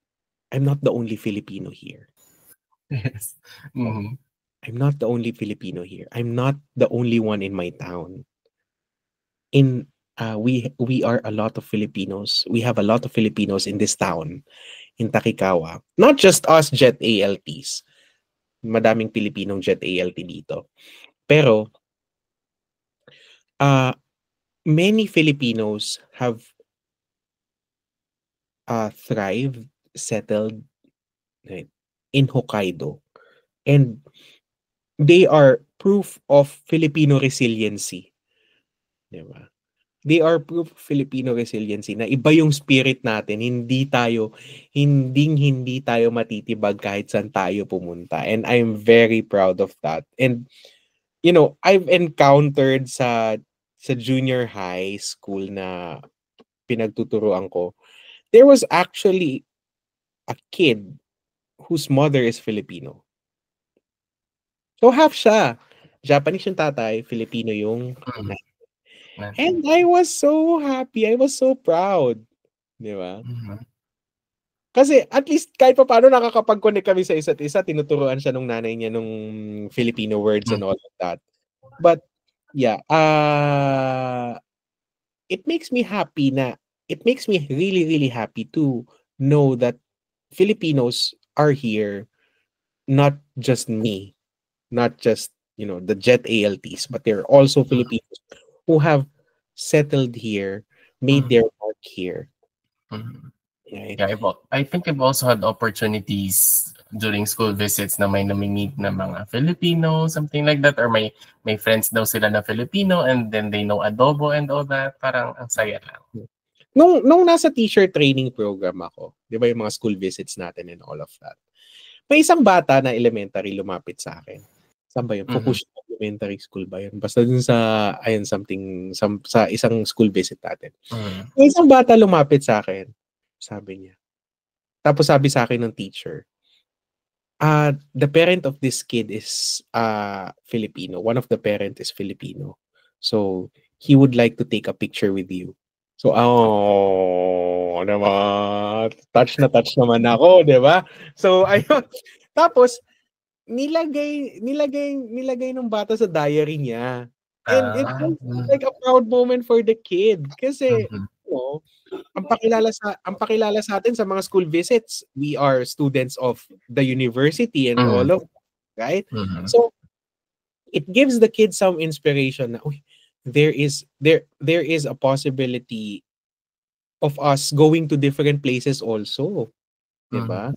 I'm not the only Filipino here. Yes. Mm-hmm. I'm not the only Filipino here. I'm not the only one in my town. In we are a lot of Filipinos. We have a lot of Filipinos in this town, in Takikawa. Not just us Jet ALTs. Madaming Pilipinong Jet ALT dito. Pero uh many Filipinos have thrived, settled, right, in Hokkaido. And they are proof of Filipino resiliency, 'di ba? They are proof of Filipino resiliency na iba yung spirit natin, hindi tayo matitibag kahit saan tayo pumunta. And I'm very proud of that. And I've encountered sa junior high school na pinagtuturuan ko, there was actually a kid whose mother is Filipino. So half siya. Japanese yung tatay, Filipino yung Mm. nanay. And I was so happy. I was so proud. Di ba? Mhm. Kasi at least kahit pa paano nakakapag-connect kami sa isa't isa, tinuturuan siya nung nanay niya nung Filipino words and all of that. But yeah, it makes me happy it makes me really, really happy to know that Filipinos are here, not just me, not just, the Jet ALTs, but there are also Filipinos who have settled here, made their mark here. Mhm. Right? Yeah, I think I've also had opportunities during school visits na may nami-meet na mga Filipino, something like that, or may friends daw sila na Filipino and then they know adobo and all that. Parang ang saya lang. Nung nasa teacher training program ako, 'di ba yung mga school visits natin and all of that. May isang bata na elementary lumapit sa akin. Saan ba yun? Mhm. Fukushima Elementary School ba yun? Basta dun sa, ayun, sa isang school visit natin. Mhm. May isang bata lumapit sa akin. Sabi niya. Tapos sabi sa akin ng teacher, the parent of this kid is Filipino. One of the parent is Filipino. So, he would like to take a picture with you. So, naman. Touch na touch naman ako, di ba? So, ayun. Tapos, nilagay ng bata sa diary niya. And it was like a proud moment for the kid. Kasi, Mhm. ang pakilala sa atin sa mga school visits, we are students of the university and all Mhm. of that, right? Mhm. So it gives the kids some inspiration na, there is a possibility of us going to different places also, 'di Mhm. ba?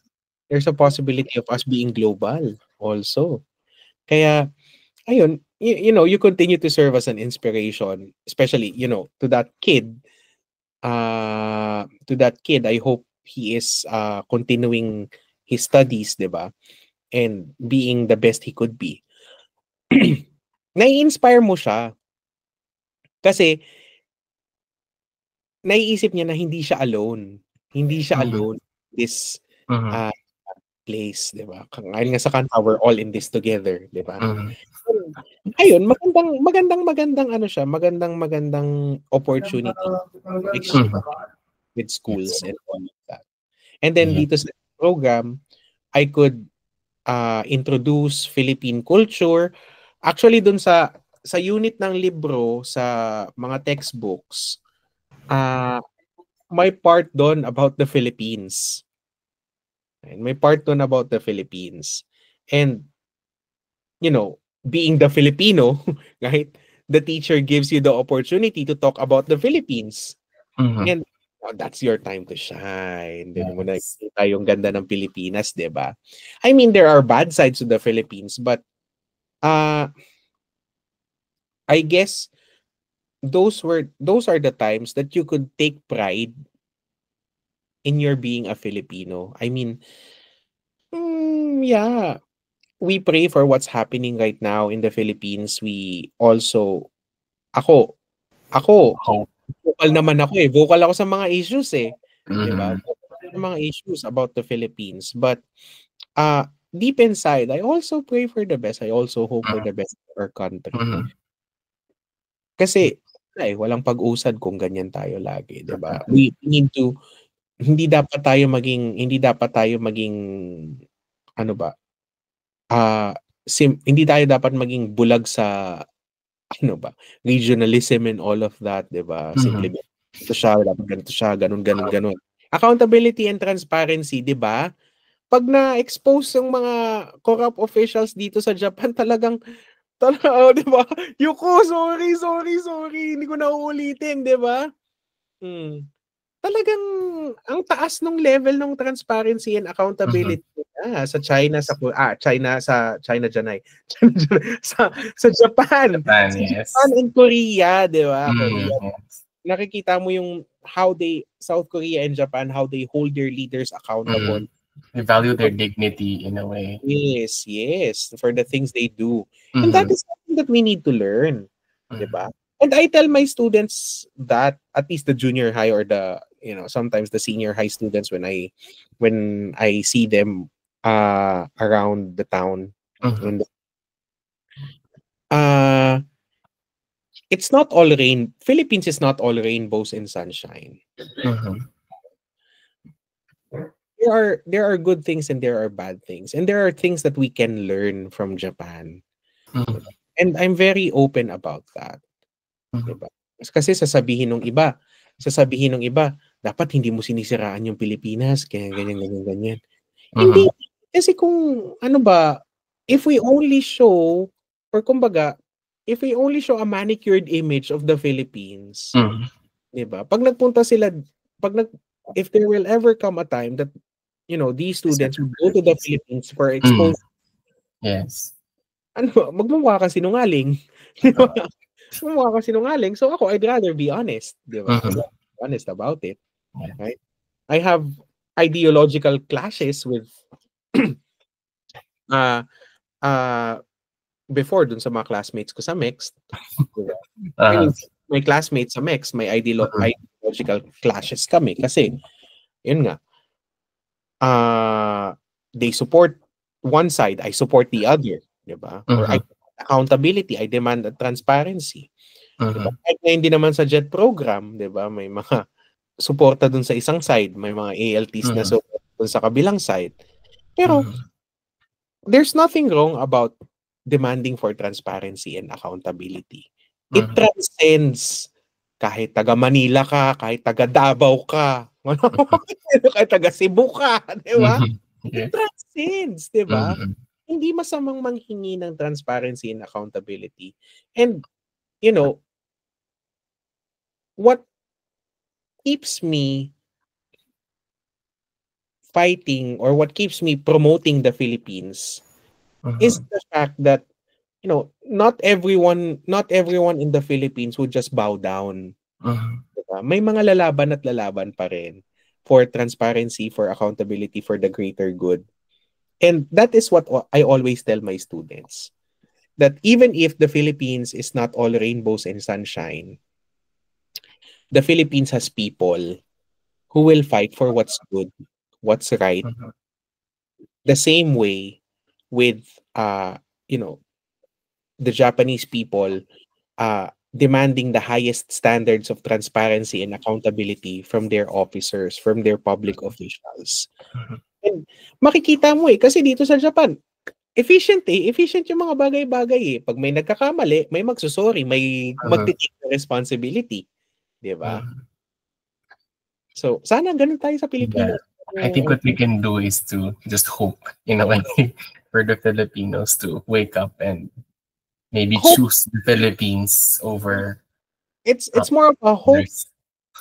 There's a possibility of us being global also. Kaya ayun, you continue to serve as an inspiration, especially, to that kid. I hope he is continuing his studies, 'di ba? And being the best he could be. Nai-inspire mo siya. Kasi naiisip niya na hindi siya alone. Hindi siya Mhm. alone this Mhm. uh, place, 'di ba? Ngayon nga sa kanta, we're all in this together, 'di ba? Mhm. Ayun, magandang ano siya, magandang opportunity to exchange Mhm. with schools and all of that. And then dito sa program, I could introduce Philippine culture. Actually, dun sa unit ng libro, sa mga textbooks, may part doon about the Philippines. And may part doon about the Philippines. And, being the Filipino, right? The teacher gives you the opportunity to talk about the Philippines. Mhm. And that's your time to shine. Doon mo Yes. nakikita yung ganda ng Pilipinas, 'di ba? I mean, there are bad sides to the Philippines, but I guess those are the times that you could take pride in your being a Filipino. I mean, yeah, we pray for what's happening right now in the Philippines. We also, ako, ako, Hope. vocal naman ako eh. Vocal ako sa mga issues eh. 'Di ba? Mhm. Vocal ako sa mga issues about the Philippines. But deep inside, I also pray for the best. I also hope for the best for our country. Mhm. Kasi walang pag-usad kung ganyan tayo lagi, 'di ba? We need to hindi dapat tayo maging ano ba? Hindi tayo dapat maging bulag sa ano ba, regionalism and all of that, 'di ba? Mhm. Simply ito siya, dapat ganito siya, ganun, ganun, ganun. Accountability and transparency, 'di ba? Pag na-expose yung mga corrupt officials dito sa Japan, oh, 'di ba? Yuko, sorry, sorry, sorry. Hindi ko na uulitin, 'di ba? Hmm. Talagang ang taas nung level ng transparency and Mhm. accountability sa China, China diyan ay. Sa Japan. Japan, Sa Japan yes. and Korea, 'di ba? Korea. Yes. Nakikita mo yung South Korea and Japan, how they hold their leaders accountable. They value their dignity in a way. Yes, yes, for the things they do. And that Mhm. is something that we need to learn, 'di Mhm. ba? And I tell my students that, at least the junior high or sometimes the senior high students, when I see them around the town, Mhm. when Uh, it's not all rain. Philippines is not all rainbows and sunshine. Mhm. There are good things and there are bad things, and there are things that we can learn from Japan. Mhm. Diba? And I'm very open about that. Mhm. Diba? Kasi sasabihin ng iba, dapat hindi mo sinisiraan yung Pilipinas, kaya ganyan, ganyan, ganyan. Hindi. Mhm. Kasi kung, ano ba, if we only show, or kumbaga, if we only show a manicured image of the Philippines, Mhm. diba? Pag nagpunta sila, pag nag, if there will ever come a time that, these Visit students the would go to the Philippines. Philippines for Mm. exposure, Yes. ano, magmumukha kang sinungaling. Di ba? Magmumukha kang sinungaling. So ako, I'd rather be honest. Di ba? I'd Mhm. rather be honest about it. Yeah. Right? I have ideological clashes with uh, uh, before dun sa mga classmates ko sa mixed. Diba? I Uh-huh. mean, my classmates sa mixed, may Mhm. ideological clashes kami. Kasi, yun nga, they support one side, I support the other. Diba? Or I Mhm. accountability, I demand transparency. Diba? Mhm. Kahit na hindi naman sa JET program, diba? May mga suporta dun sa isang side, may mga ALTs na Mhm. support dun sa kabilang side. Pero, Mhm. there's nothing wrong about demanding for transparency and accountability. It Mhm. transcends kahit taga Manila ka, kahit taga Davao ka, kahit taga Cebu ka, di ba? Mhm. It Yeah. transcends, di ba? Mhm. Hindi masamang manghingi ng transparency and accountability. And, you know, what keeps me fighting or what keeps me promoting the Philippines is Mhm. the fact that not everyone in the Philippines would just bow down. Mhm. Diba? May mga lalaban at lalaban pa rin for transparency, for accountability, for the greater good. And that is what I always tell my students. That even if the Philippines is not all rainbows and sunshine, the Philippines has people who will fight for what's good, what's right, Mhm. the same way with you know the Japanese people demanding the highest standards of transparency and accountability from their officers, from their public officials. Mhm. And makikita mo kasi dito sa Japan, efficient yung mga bagay-bagay eh. Pag may nagkakamali, may magsusorry, may Mhm. magti-take the responsibility. Di ba? Mhm. So, sana ganun tayo sa Yeah. Pilipinas. I think what we can do is to just hope in a way for the Filipinos to wake up and maybe Hope, choose the Philippines over it's more of a hope. others.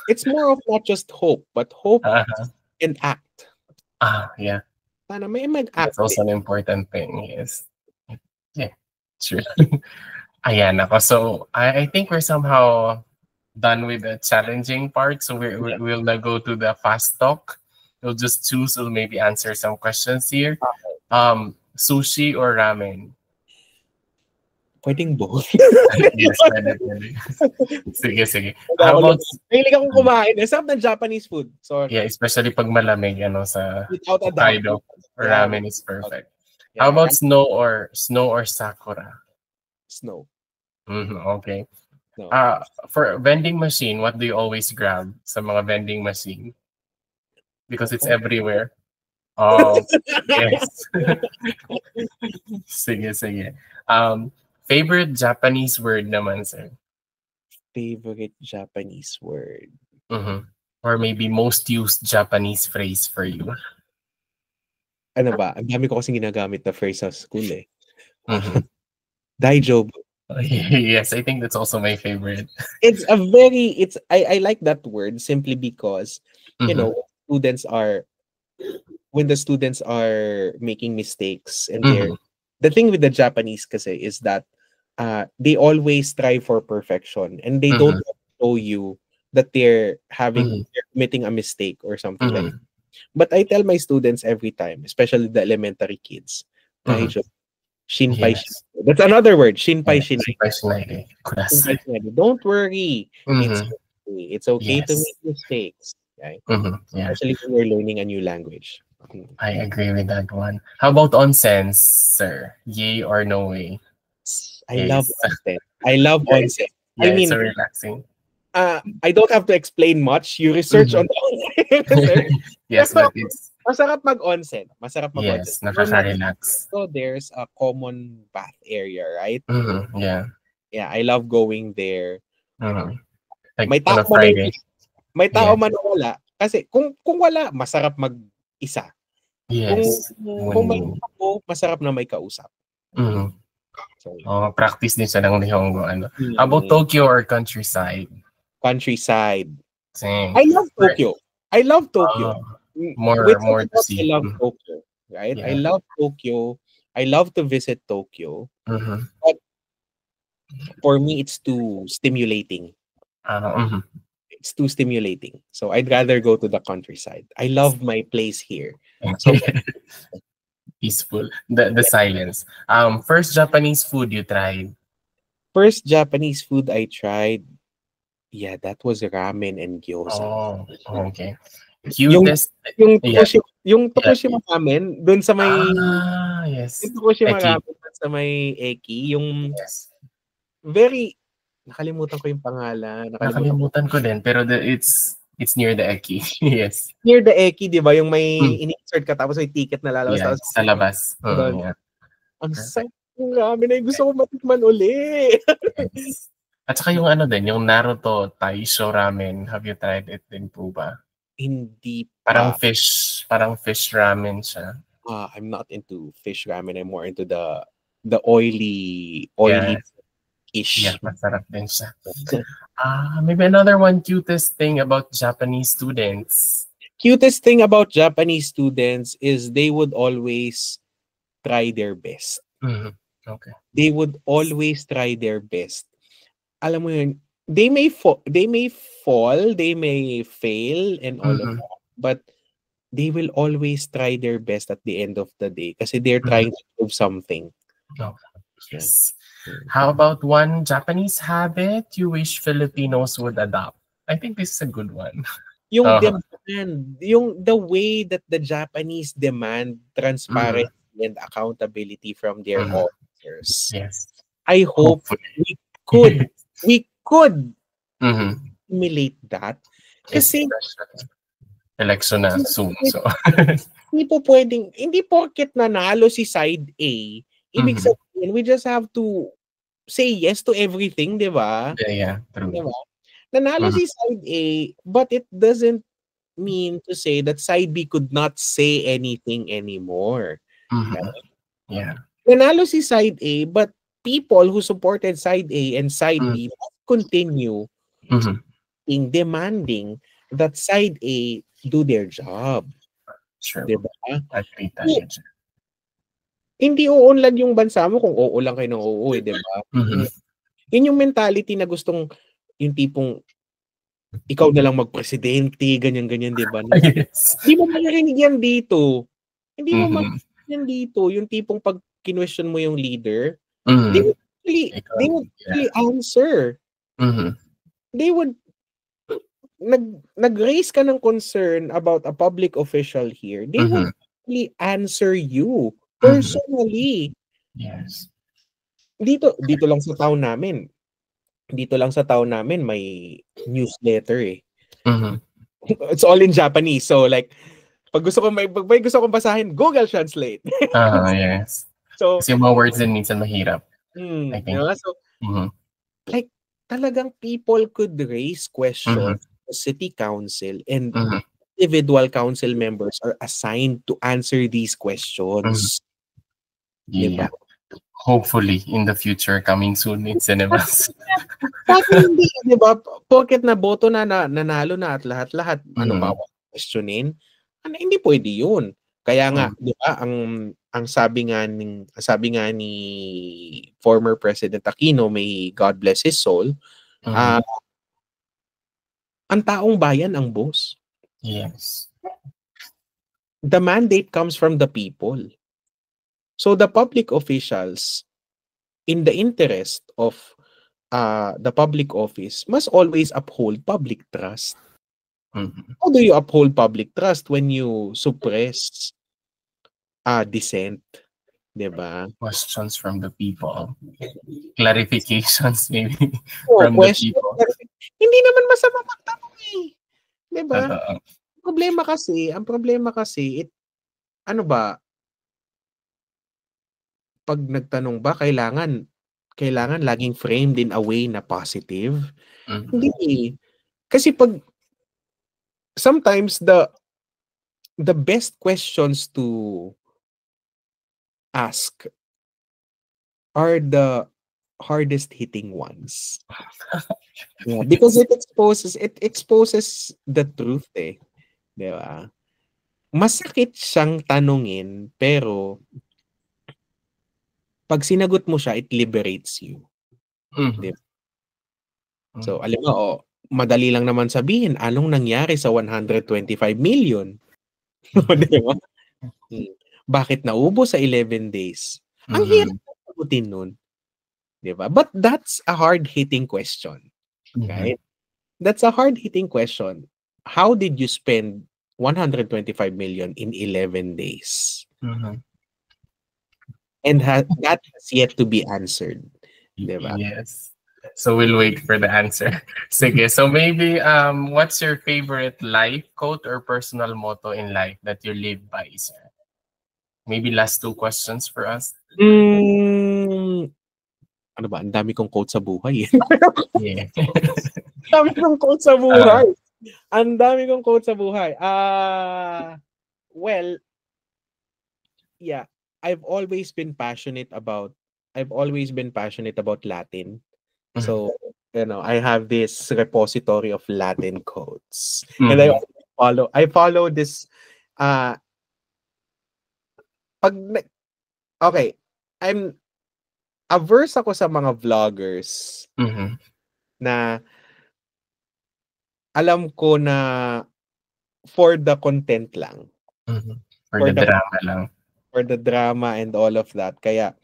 It's more of not just hope, but hope Uh-huh. and act. Yeah. Sana may mag-act That's also din. an important thing. Yes. Yeah. True. Ayan ako. So I think we're somehow done with the challenging part. So we'll now go to the fast talk. We'll just choose. We'll maybe answer some questions here. Sushi or ramen? Pwedeng both. Yes, pwede, pwede. Sige, sige. Wala How ako about, lumabas. Mahilig akong kumain. Ang sarap ng Japanese food. yeah, Sorry. especially pag malamig, sa Without a doubt. Hokkaido, Yeah. ramen is perfect. How Yeah. about snow or sakura? Snow. Okay. No. For vending machine, what do you always grab sa mga vending machine? Because it's Nako. everywhere. Oh, yes. Sige, sige. Favorite Japanese word naman, sir? Favorite Japanese word. Mhm. Or maybe most used Japanese phrase for you? Ano ba? Ang dami ko kasing ginagamit na phrase sa school eh. Mhm. Daijobu. Yes, I think that's also my favorite. I like that word simply because, Mhm. students are when the students are making mistakes and Mhm. the thing with the Japanese kasi is that they always strive for perfection and they don't Mhm. show you that Mhm. they're committing a mistake or something like Mhm. that. But I tell my students every time, especially the elementary kids, Mhm. Daijo, shinpai Yes. shinai. That's another word, shinpai Yeah. shinai. Super Schneider. Shinpai Kurasai. shinai. Don't worry. It's Mhm. okay. It's okay to Yes. make mistakes. Right? Mhm. Yeah. Especially when you're learning a new language. I agree with that one. How about onsen, sir? Yay or no way? I love Yes. onsen. I love Yeah, onsen. I yeah, it's mean, so relaxing. I don't have to explain much. You research Mhm. on the onsen. Research. Yes, Pero but it's masarap mag-onsen. Masarap mag-onsen. yes, For nakaka-relax. Mexico, there's a common bath area, right? Yeah. Yeah, I love going there. Mhm. Like May on tao a man o Friday. hindi, may tao Yeah. man o wala. Kasi kung wala, masarap mag-isa. Kung Yes. kung may When, tao, masarap na may kausap. mhm. So, Oh, practice din siya ng Nihongo. Ano. How about mm, Tokyo or countryside? countryside. Same. I love Right. Tokyo. I love Tokyo. Oh, more Without a more to doubt, I see. love Tokyo. Right? I Yeah. love Tokyo. I love to visit Tokyo. Mm-hmm. But for me, it's too stimulating. Mhm. It's too stimulating. So I'd rather go to the countryside. I love my place here. So Peaceful. The yeah. silence. First Japanese food you tried. First Japanese food I tried, yeah, that was ramen and gyoza. Oh, okay. Yung Cutest. yung Yeah, yeah. Tokushima ramen dun sa may yung Yes. Tokushima Eki. ramen dun sa may Eki, yung Yes. very nakalimutan ko yung pangalan, nakalimutan ko. Nakalimutan ko din, pero it's near the Eki. Yes. Near the Eki, 'di ba, yung may Mm. ini-insert ka tapos may ticket na lalabas Yeah, tapos sa labas. doon. Yeah. Ang Perfect. sarap ng ramen na gusto ko matikman uli. Yes. At saka yung ano din, yung Naruto Taisho Ramen. Have you tried it din po ba? Hindi Parang pa. fish ramen siya. I'm not into fish ramen. I'm more into the oily Yeah, ish. masarap din siya. Maybe another one cutest thing about Japanese students. Cutest thing about Japanese students is they would always try their best. Mhm. Okay. They would always try their best. Alam mo yun, they may fall, they may fail and all of Mhm. that, but they will always try their best at the end of the day kasi they're Mhm. trying to prove something. Okay. Yes. How about one Japanese habit you wish Filipinos would adopt? I think this is a good one. Yung Uh-huh. demand, yung the way that the Japanese demand transparency and accountability from their Mhm. officers. Yes. I hope Hopefully. we could Mhm. simulate that. Kasi Especially election na soon. So. hindi porket nanalo si side A, ibig Mhm. sabihin we just have to say yes to everything, di ba? Yeah, true. Di ba? Nanalo Mhm. si side A, but it doesn't mean to say that side B could not say anything anymore. Mhm. Yeah. Nanalo si side A, but people who supported side A and side Mm. B must continue Mhm. in demanding that side A do their job. True. Di ba? Agree tayo dyan. Hindi uunlad yung bansa mo kung oo lang kayo ng oo, di ba? Mhm. Yun yung mentality na gustong yung tipong ikaw na lang magpresidente, ganyan-ganyan, di ba? Yes. Hindi mo maririnig yan dito. Hindi mo Mhm. maririnig yan dito. Yung tipong pag kinwestiyon mo yung leader, Mhm. they Ikaw, would really answer. Mhm. They would nag-raise ka ng concern about a public official here. They would really answer you personally. Yes. Dito lang sa town namin. Dito lang sa town namin may newsletter eh. Mhm. It's all in Japanese. So like pag may gusto kong basahin, Google Translate. Yes. So Kasi yung mga words din minsan mahirap, I think. diba? So Mhm. like talagang people could raise questions Mhm. to city council and Mhm. individual council members are assigned to answer these Mhm. questions. Yeah. Diba? Hopefully, in the future, coming soon in cinemas. Bakit hindi, di ba? Porket na boto na nanalo na at lahat-lahat, bawat questionin? Hindi pwede yun. Kaya nga, di ba, ang sabi nga ni former President Aquino, may God bless his soul, ang taong bayan ang boss. Yes. The mandate comes from the people. So the public officials, in the interest of the public office, must always uphold public trust. Mhm. How do you uphold public trust when you suppress dissent? 'Di ba? Questions from the people. Clarifications maybe Oh, from the question. people. Hindi naman masama magtanong eh. 'Di ba? Totoo. Ang problema kasi ano ba, pag nagtanong ba kailangan laging framed in a way na positive? Mhm. Hindi eh. Kasi pag sometimes the best questions to ask are the hardest hitting ones. Yeah, because it exposes the truth eh, 'di ba? Masakit siyang tanungin pero pag sinagot mo siya, it liberates you. Mhm. So, alam mo, madali lang naman sabihin, anong nangyari sa 125 million? Di ba? Bakit naubos sa 11 days? Ang hirap sagutin nun. Di ba? But that's a hard-hitting question. Right? That's a hard-hitting question. How did you spend 125 million in 11 days? Mhm. And that has yet to be answered. Di ba? Yes. So we'll wait for the answer. Sige. So maybe what's your favorite life quote or personal motto in life that you live by, sir? Maybe last 2 questions for us. Ano ba? Ang dami kong quote sa buhay. Yeah. Ang dami kong quote sa buhay. Ang dami kong quote sa buhay. Well, yeah. I've always been passionate about Latin. So, I have this repository of Latin quotes. And I follow this okay, I'm averse ako sa mga vloggers na alam ko na for the content lang. For the drama lang. For the drama and all of that. Kaya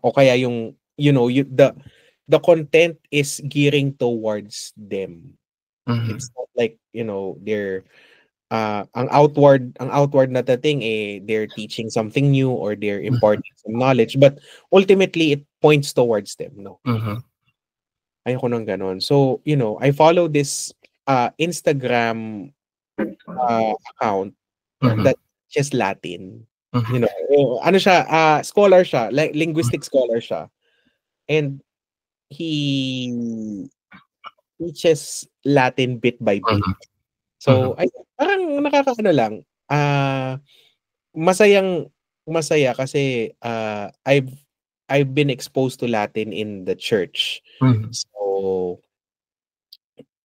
o kaya yung the content is gearing towards them. It's not like, they're ang outward na dating they're teaching something new or they're imparting some knowledge, but ultimately it points towards them, no? Ayoko nang ganon. So, I follow this Instagram account that just Latin. Ano siya, scholar siya, like linguistic scholar siya. And he teaches Latin bit by bit. So, ay parang nakakaano lang. Masaya kasi I've been exposed to Latin in the church. So,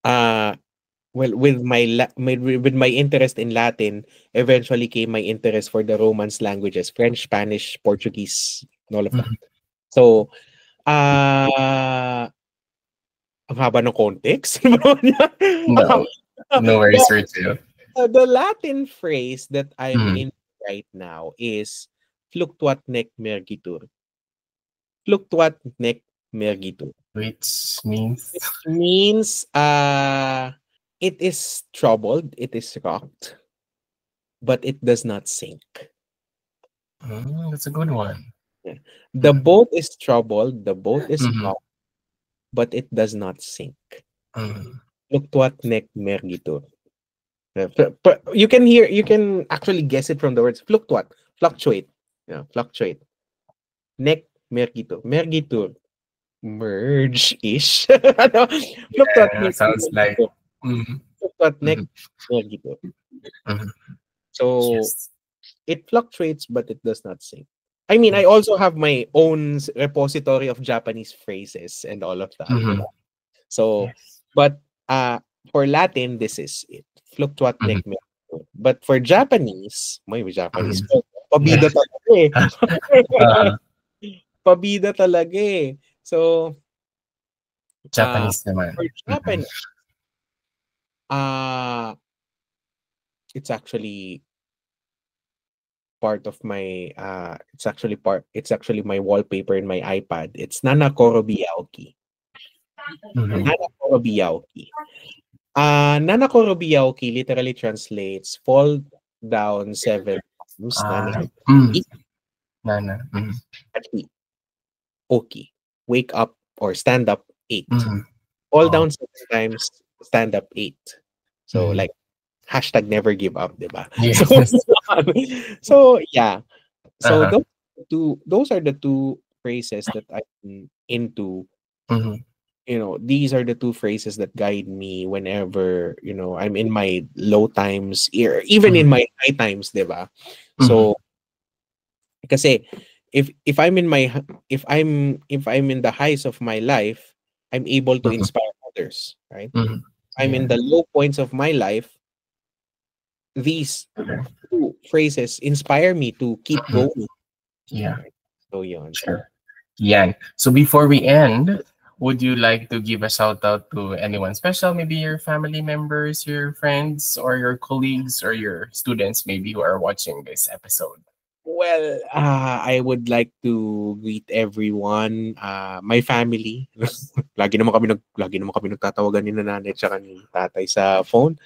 well, with my interest in Latin, eventually came my interest for the Romance languages, French, Spanish, Portuguese, and all of that. So, ang haba ng context. No worries, Richard. The Latin phrase that I'm in right now is fluctuat nec mergitur. Fluctuat nec mergitur. Which means? It means it is troubled, it is rocked, but it does not sink. That's a good one. The boat is troubled, the boat is rocked, but it does not sink. Fluctuat nec mergitur. You can actually guess it from the words fluctuat, fluctuate. Yeah, fluctuate. Nec mergitur. Mergitur. Merge-ish. Sounds like Fluctuat nec mergitur. So it fluctuates, but it does not sink. I mean, I also have my own repository of Japanese phrases and all of that. So, but for Latin, this is it. Fluctuat nec mergitur. But for Japanese, Japanese. Pabida talaga eh. Pabida talaga eh. So, Japanese naman. For Japanese, it's actually part of my it's actually my wallpaper in my iPad. It's Nana Korobiyaoki. Nana Korobiyaoki. Nana Korobiyaoki literally translates fall down 7 Miss Nana. Nana. Actually, okay. Wake up or stand up 8. Fall Oh. down 7 times, stand up 8. So like hashtag never give up, diba? Yes. So yeah. So Uh-huh. those are the two phrases that I'm into. Mhm. These are the two phrases that guide me whenever, I'm in my low times, even in my high times, diba? So kasi if I'm in the highs of my life, I'm able to inspire others, right? I'm in Yeah. the low points of my life, these two phrases inspire me to keep going. Yeah. Right? So yun. Sure. Yan. So before we end, would you like to give a shout out to anyone special? Maybe your family members, your friends, or your colleagues, or your students, maybe who are watching this episode. Well, I would like to greet everyone, my family. Lagi naman kami nagtatawagan ni nanay at saka ni tatay sa phone.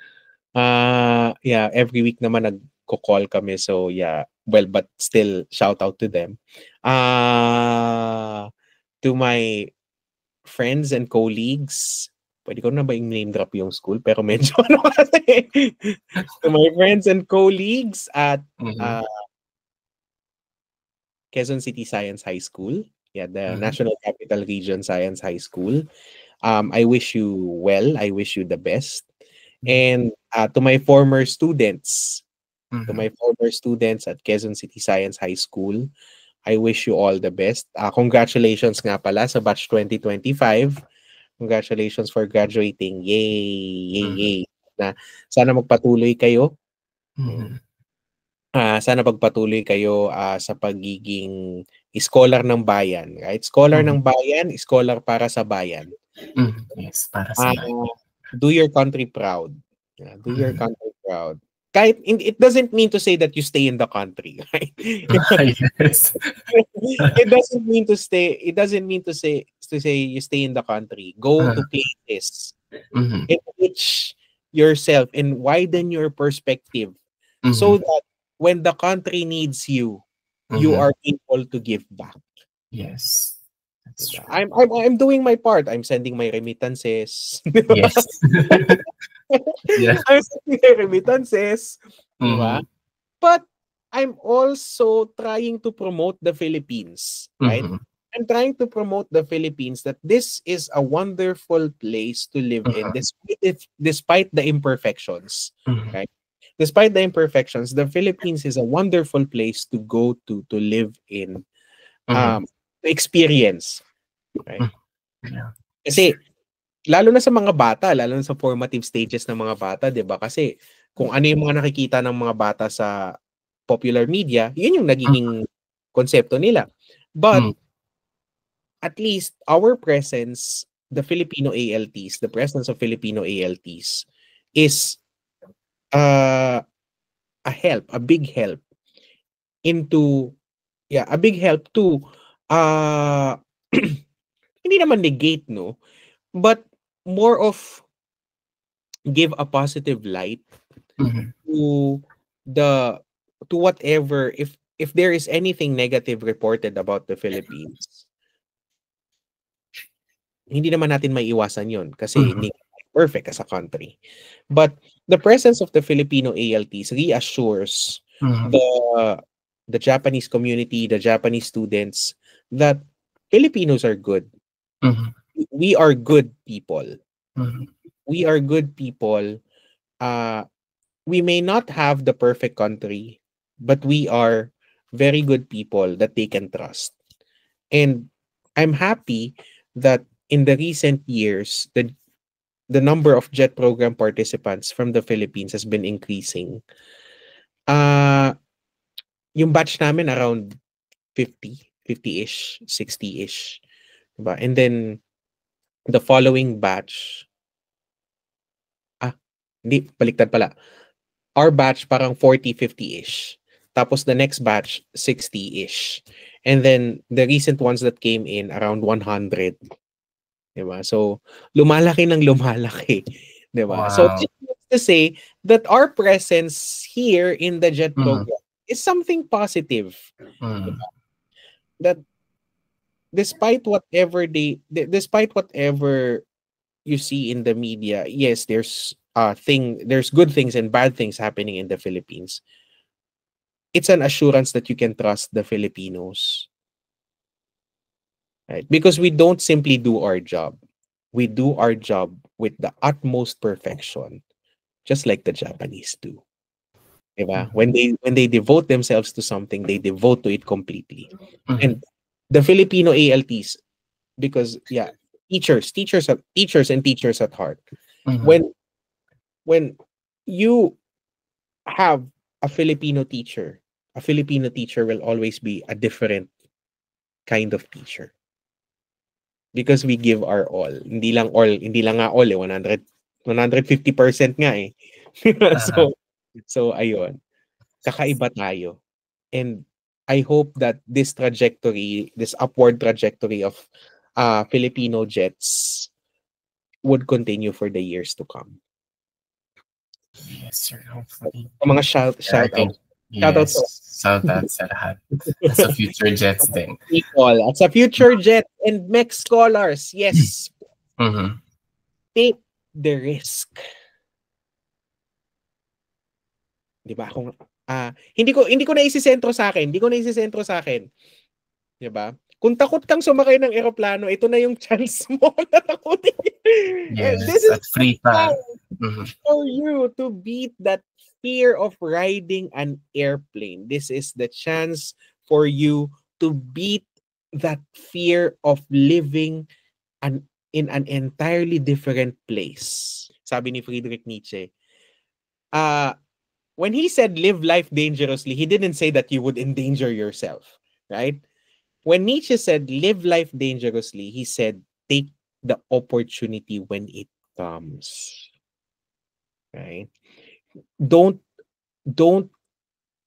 Yeah, every week naman nagko-call kami. So yeah, well, but still shout out to them. To my friends and colleagues, pwede ko na ba yung name drop yung school? Pero medyo ano kasi. To my friends and colleagues at Quezon City Science High School. Yeah, the National Capital Region Science High School. I wish you well. I wish you the best. And to my former students, at Quezon City Science High School, I wish you all the best. Congratulations nga pala sa batch 2025. Congratulations for graduating. Yay! Yay! Yay! Na sana magpatuloy kayo. Sana magpatuloy kayo sa pagiging scholar ng bayan, right? Scholar ng bayan, scholar para sa bayan. Yes, para sa bayan. Do your country proud. Yeah, do your country proud. Kahit it doesn't mean to say that you stay in the country, right? Yes. It doesn't mean to say you stay in the country. Go to places. Enrich yourself and widen your perspective so that when the country needs you, you are able to give back. Yes. That's true. I'm doing my part. I'm sending my remittances. Yes. Yeah. I'm sending my remittances. Diba? But I'm also trying to promote the Philippines, right? I'm trying to promote the Philippines that this is a wonderful place to live in despite the imperfections, right? Despite the imperfections, the Philippines is a wonderful place to go to live in, to experience, right? Yeah. Kasi lalo na sa mga bata, lalo na sa formative stages ng mga bata, 'di ba? Kasi kung ano yung mga nakikita ng mga bata sa popular media, yun yung nagiging konsepto nila. But at least our presence, the presence of Filipino ALTs is a help, a big help a big help to hindi naman negate, no, but more of give a positive light to whatever, if there is anything negative reported about the Philippines, hindi naman natin maiiwasan yun kasi hindi perfect as a country. But the presence of the Filipino ALTs reassures the Japanese community, the Japanese students, that Filipinos are good. We are good people. We are good people. We may not have the perfect country, but we are very good people that they can trust. And I'm happy that in the recent years, the number of JET program participants from the Philippines has been increasing. Yung batch namin around 50-ish, 60-ish. Diba? And then, the following batch, hindi, baliktad pala. Our batch parang 40-50-ish. Tapos the next batch, 60-ish. And then, the recent ones that came in, around 100. Diba? So, lumalaki ng lumalaki. Diba? Wow. So, just to say that our presence here in the JET program is something positive. Mm. That despite whatever you see in the media, yes, there's good things and bad things happening in the Philippines. It's an assurance that you can trust the Filipinos, right? Because we don't simply do our job. We do our job with the utmost perfection, just like the Japanese do. Diba? Mhm. When they devote themselves to something, they devote to it completely. Mhm. And the Filipino ALTs, because yeah, teachers and teachers at heart. Mhm. When when you have a Filipino teacher will always be a different kind of teacher because we give our all. Hindi lang nga all eh, 150% nga eh. Uh-huh. so ayun, kakaiba tayo. And I hope that this upward trajectory of Filipino jets would continue for the years to come. Yes, sir. Hopefully. Mga Yeah, I think shout out yes. So that's lahat. That's a future Jets thing. people at sa future jet and mech scholars. Yes, Mhm. take the risk. 'Di ba? Kung hindi ko na isisentro sa akin. Hindi ko na isisentro sa akin. 'Di ba? Kung takot kang sumakay ng eroplano, ito na yung chance mo na takutin. This Yes, is at free pa. time Mhm. for you to beat that fear of riding an airplane. This is the chance for you to beat that fear of living in an entirely different place. Sabi ni Friedrich Nietzsche, uh, when he said live life dangerously, he didn't say that you would endanger yourself, right? When Nietzsche said live life dangerously, he said take the opportunity when it comes, right? Don't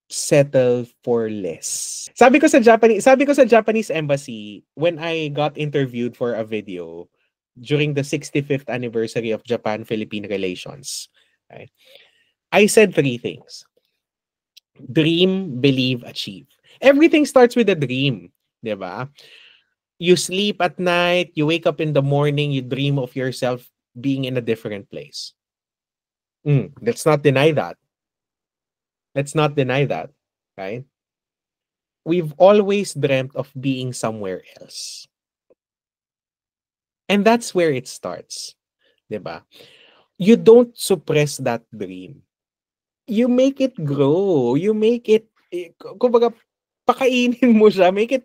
settle for less. Sabi ko sa Japanese embassy when I got interviewed for a video during the 65th anniversary of Japan-Philippine relations. Right? I said three things. Dream, believe, achieve. Everything starts with a dream, 'di ba? You sleep at night, you wake up in the morning, you dream of yourself being in a different place. Let's not deny that. Let's not deny that, right? We've always dreamt of being somewhere else. And that's where it starts, 'di ba? You don't suppress that dream. You make it grow. You make it kumbaga pakainin mo siya. Make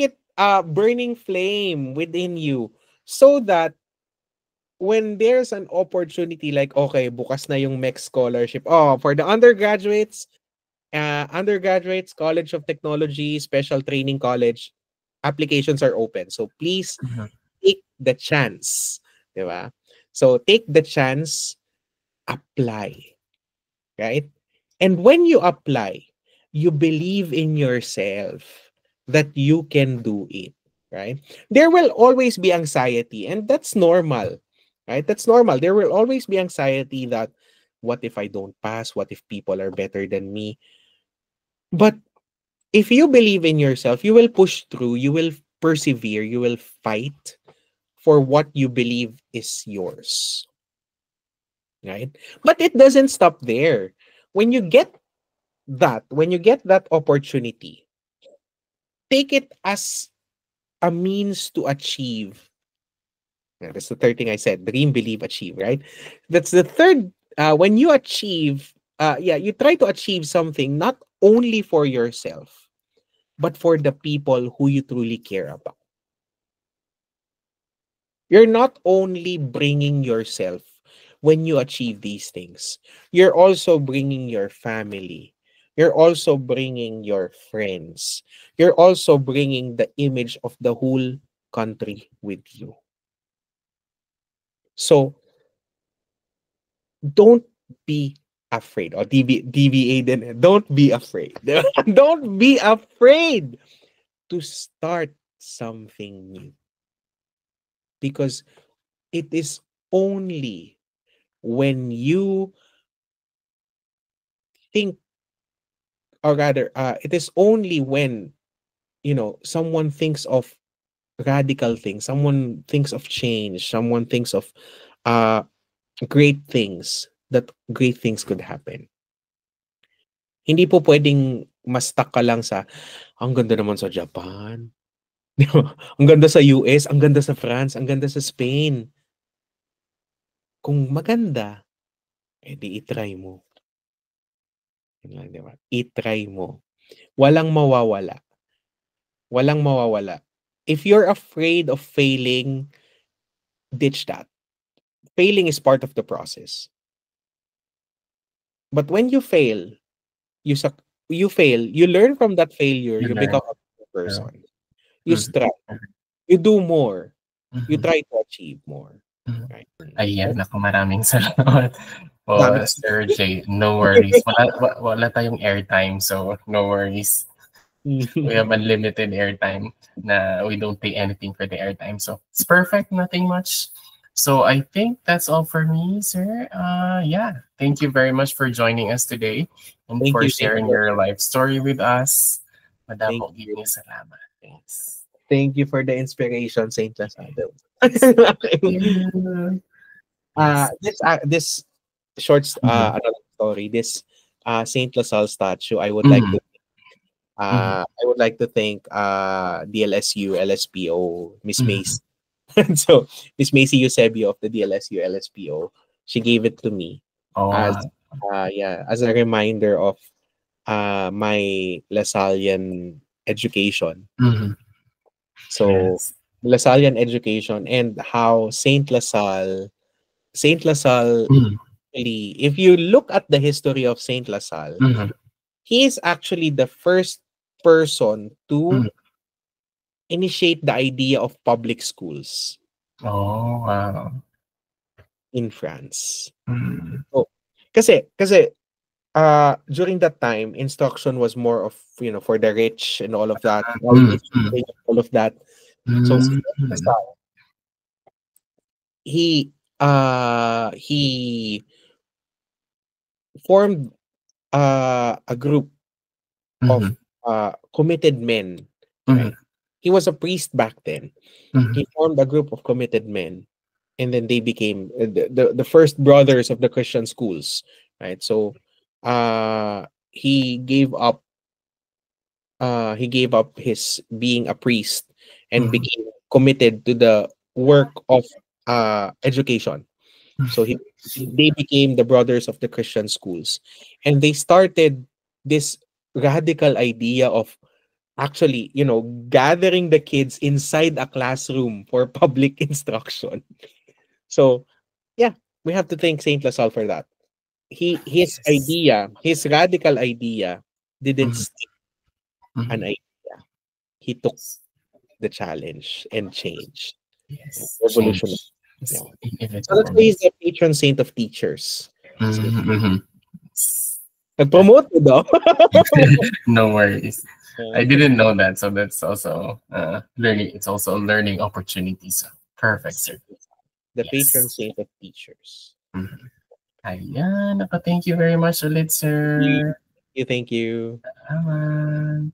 it a burning flame within you so that when there's an opportunity like okay, bukas na yung MEC scholarship. Oh, for the undergraduates, College of Technology, Special Training College, applications are open. So please Mhm. take the chance, 'di ba? So take the chance, apply, right? And when you apply, you believe in yourself that you can do it, right? There will always be anxiety, and that's normal, right? That's normal. There will always be anxiety that what if I don't pass? What if people are better than me? But if you believe in yourself, you will push through, you will persevere, you will fight for what you believe is yours, right? But it doesn't stop there. When you get when you get that opportunity, take it as a means to achieve. Yeah, that's the third thing I said: dream, believe, achieve. Right? That's the third. When you achieve, you try to achieve something not only for yourself, but for the people who you truly care about. You're not only bringing yourself when you achieve these things, you're also bringing your family. You're also bringing your friends. You're also bringing the image of the whole country with you. So don't be afraid. Or DBA din. Don't be afraid. Don't be afraid to start something new. Because it is only when you think or rather, it is only when, someone thinks of radical things, someone thinks of change, someone thinks of uh great things, that great things could happen. Hindi po pwedeng ma-stuck ka lang sa, ang ganda naman sa Japan. Di ba? Ang ganda sa US, ang ganda sa France, ang ganda sa Spain. Kung maganda, edi i-try mo. Yun lang, di ba? I-try mo. Walang mawawala. Walang mawawala. If you're afraid of failing, ditch that. Failing is part of the process. But when you fail, you fail, you learn from that failure, You you learn. become a better True. person. You strive, you do more, you Mhm. try to achieve more. Mhm. Right? Ayan, naku, maraming salamat po, Dami. Sir Jay. No worries. Wala tayong airtime, so no worries. We have unlimited airtime na we don't pay anything for the airtime. So it's perfect, nothing much. So I think that's all for me, sir. Yeah, thank you very much for joining us today and Thank for you. sharing your life story with us. Thank Madamo, give you. me salamat. Thanks. Thank you for the inspiration, Saint Lazado. Yeah. Yes. This short Mhm. another story. This Saint Lasal statue. Mhm. I would like to thank DLSU LSPO Miss Mhm. Macy. So Miss Macy Eusebio of the DLSU LSPO, she gave it to me Oh, as as a reminder of my Lasallian education. mhm. So Yes. Lasallian education and how Saint Lasal Mhm. really, if you look at the history of Saint Lasal, Mhm. he is actually the first person to Mhm. initiate the idea of public schools Oh, wow. in France. Mhm. So, kasi during that time, instruction was more of, for the rich and all of that, Mhm. Mhm. all of that. So Mhm. he formed a group of Mhm. committed men, Mhm. right? He was a priest back then. Mhm. He formed a group of committed men, and then they became the first brothers of the Christian schools, right? So he gave up his being a priest and Mhm. became committed to the work of education. So they became the brothers of the Christian schools, and they started this radical idea of actually, gathering the kids inside a classroom for public instruction. So yeah, we have to thank Saint Lasal for that. Yes. His radical idea didn't Mhm. stick an Mhm. idea. He took the challenge and changed. Yes. Revolution. Change is Yeah. So that's inevitable. why he's the patron saint of teachers. See? Mhm. Mhm. Yeah. Nag-promote mo daw. No worries. I Yeah. didn't know that, so that's also learning. It's also a learning opportunity. So perfect, sir. The patron Yes. saint of teachers. Mhm. Ayan. Thank you very much ulit, Thank you. sir. Thank you. Salamat.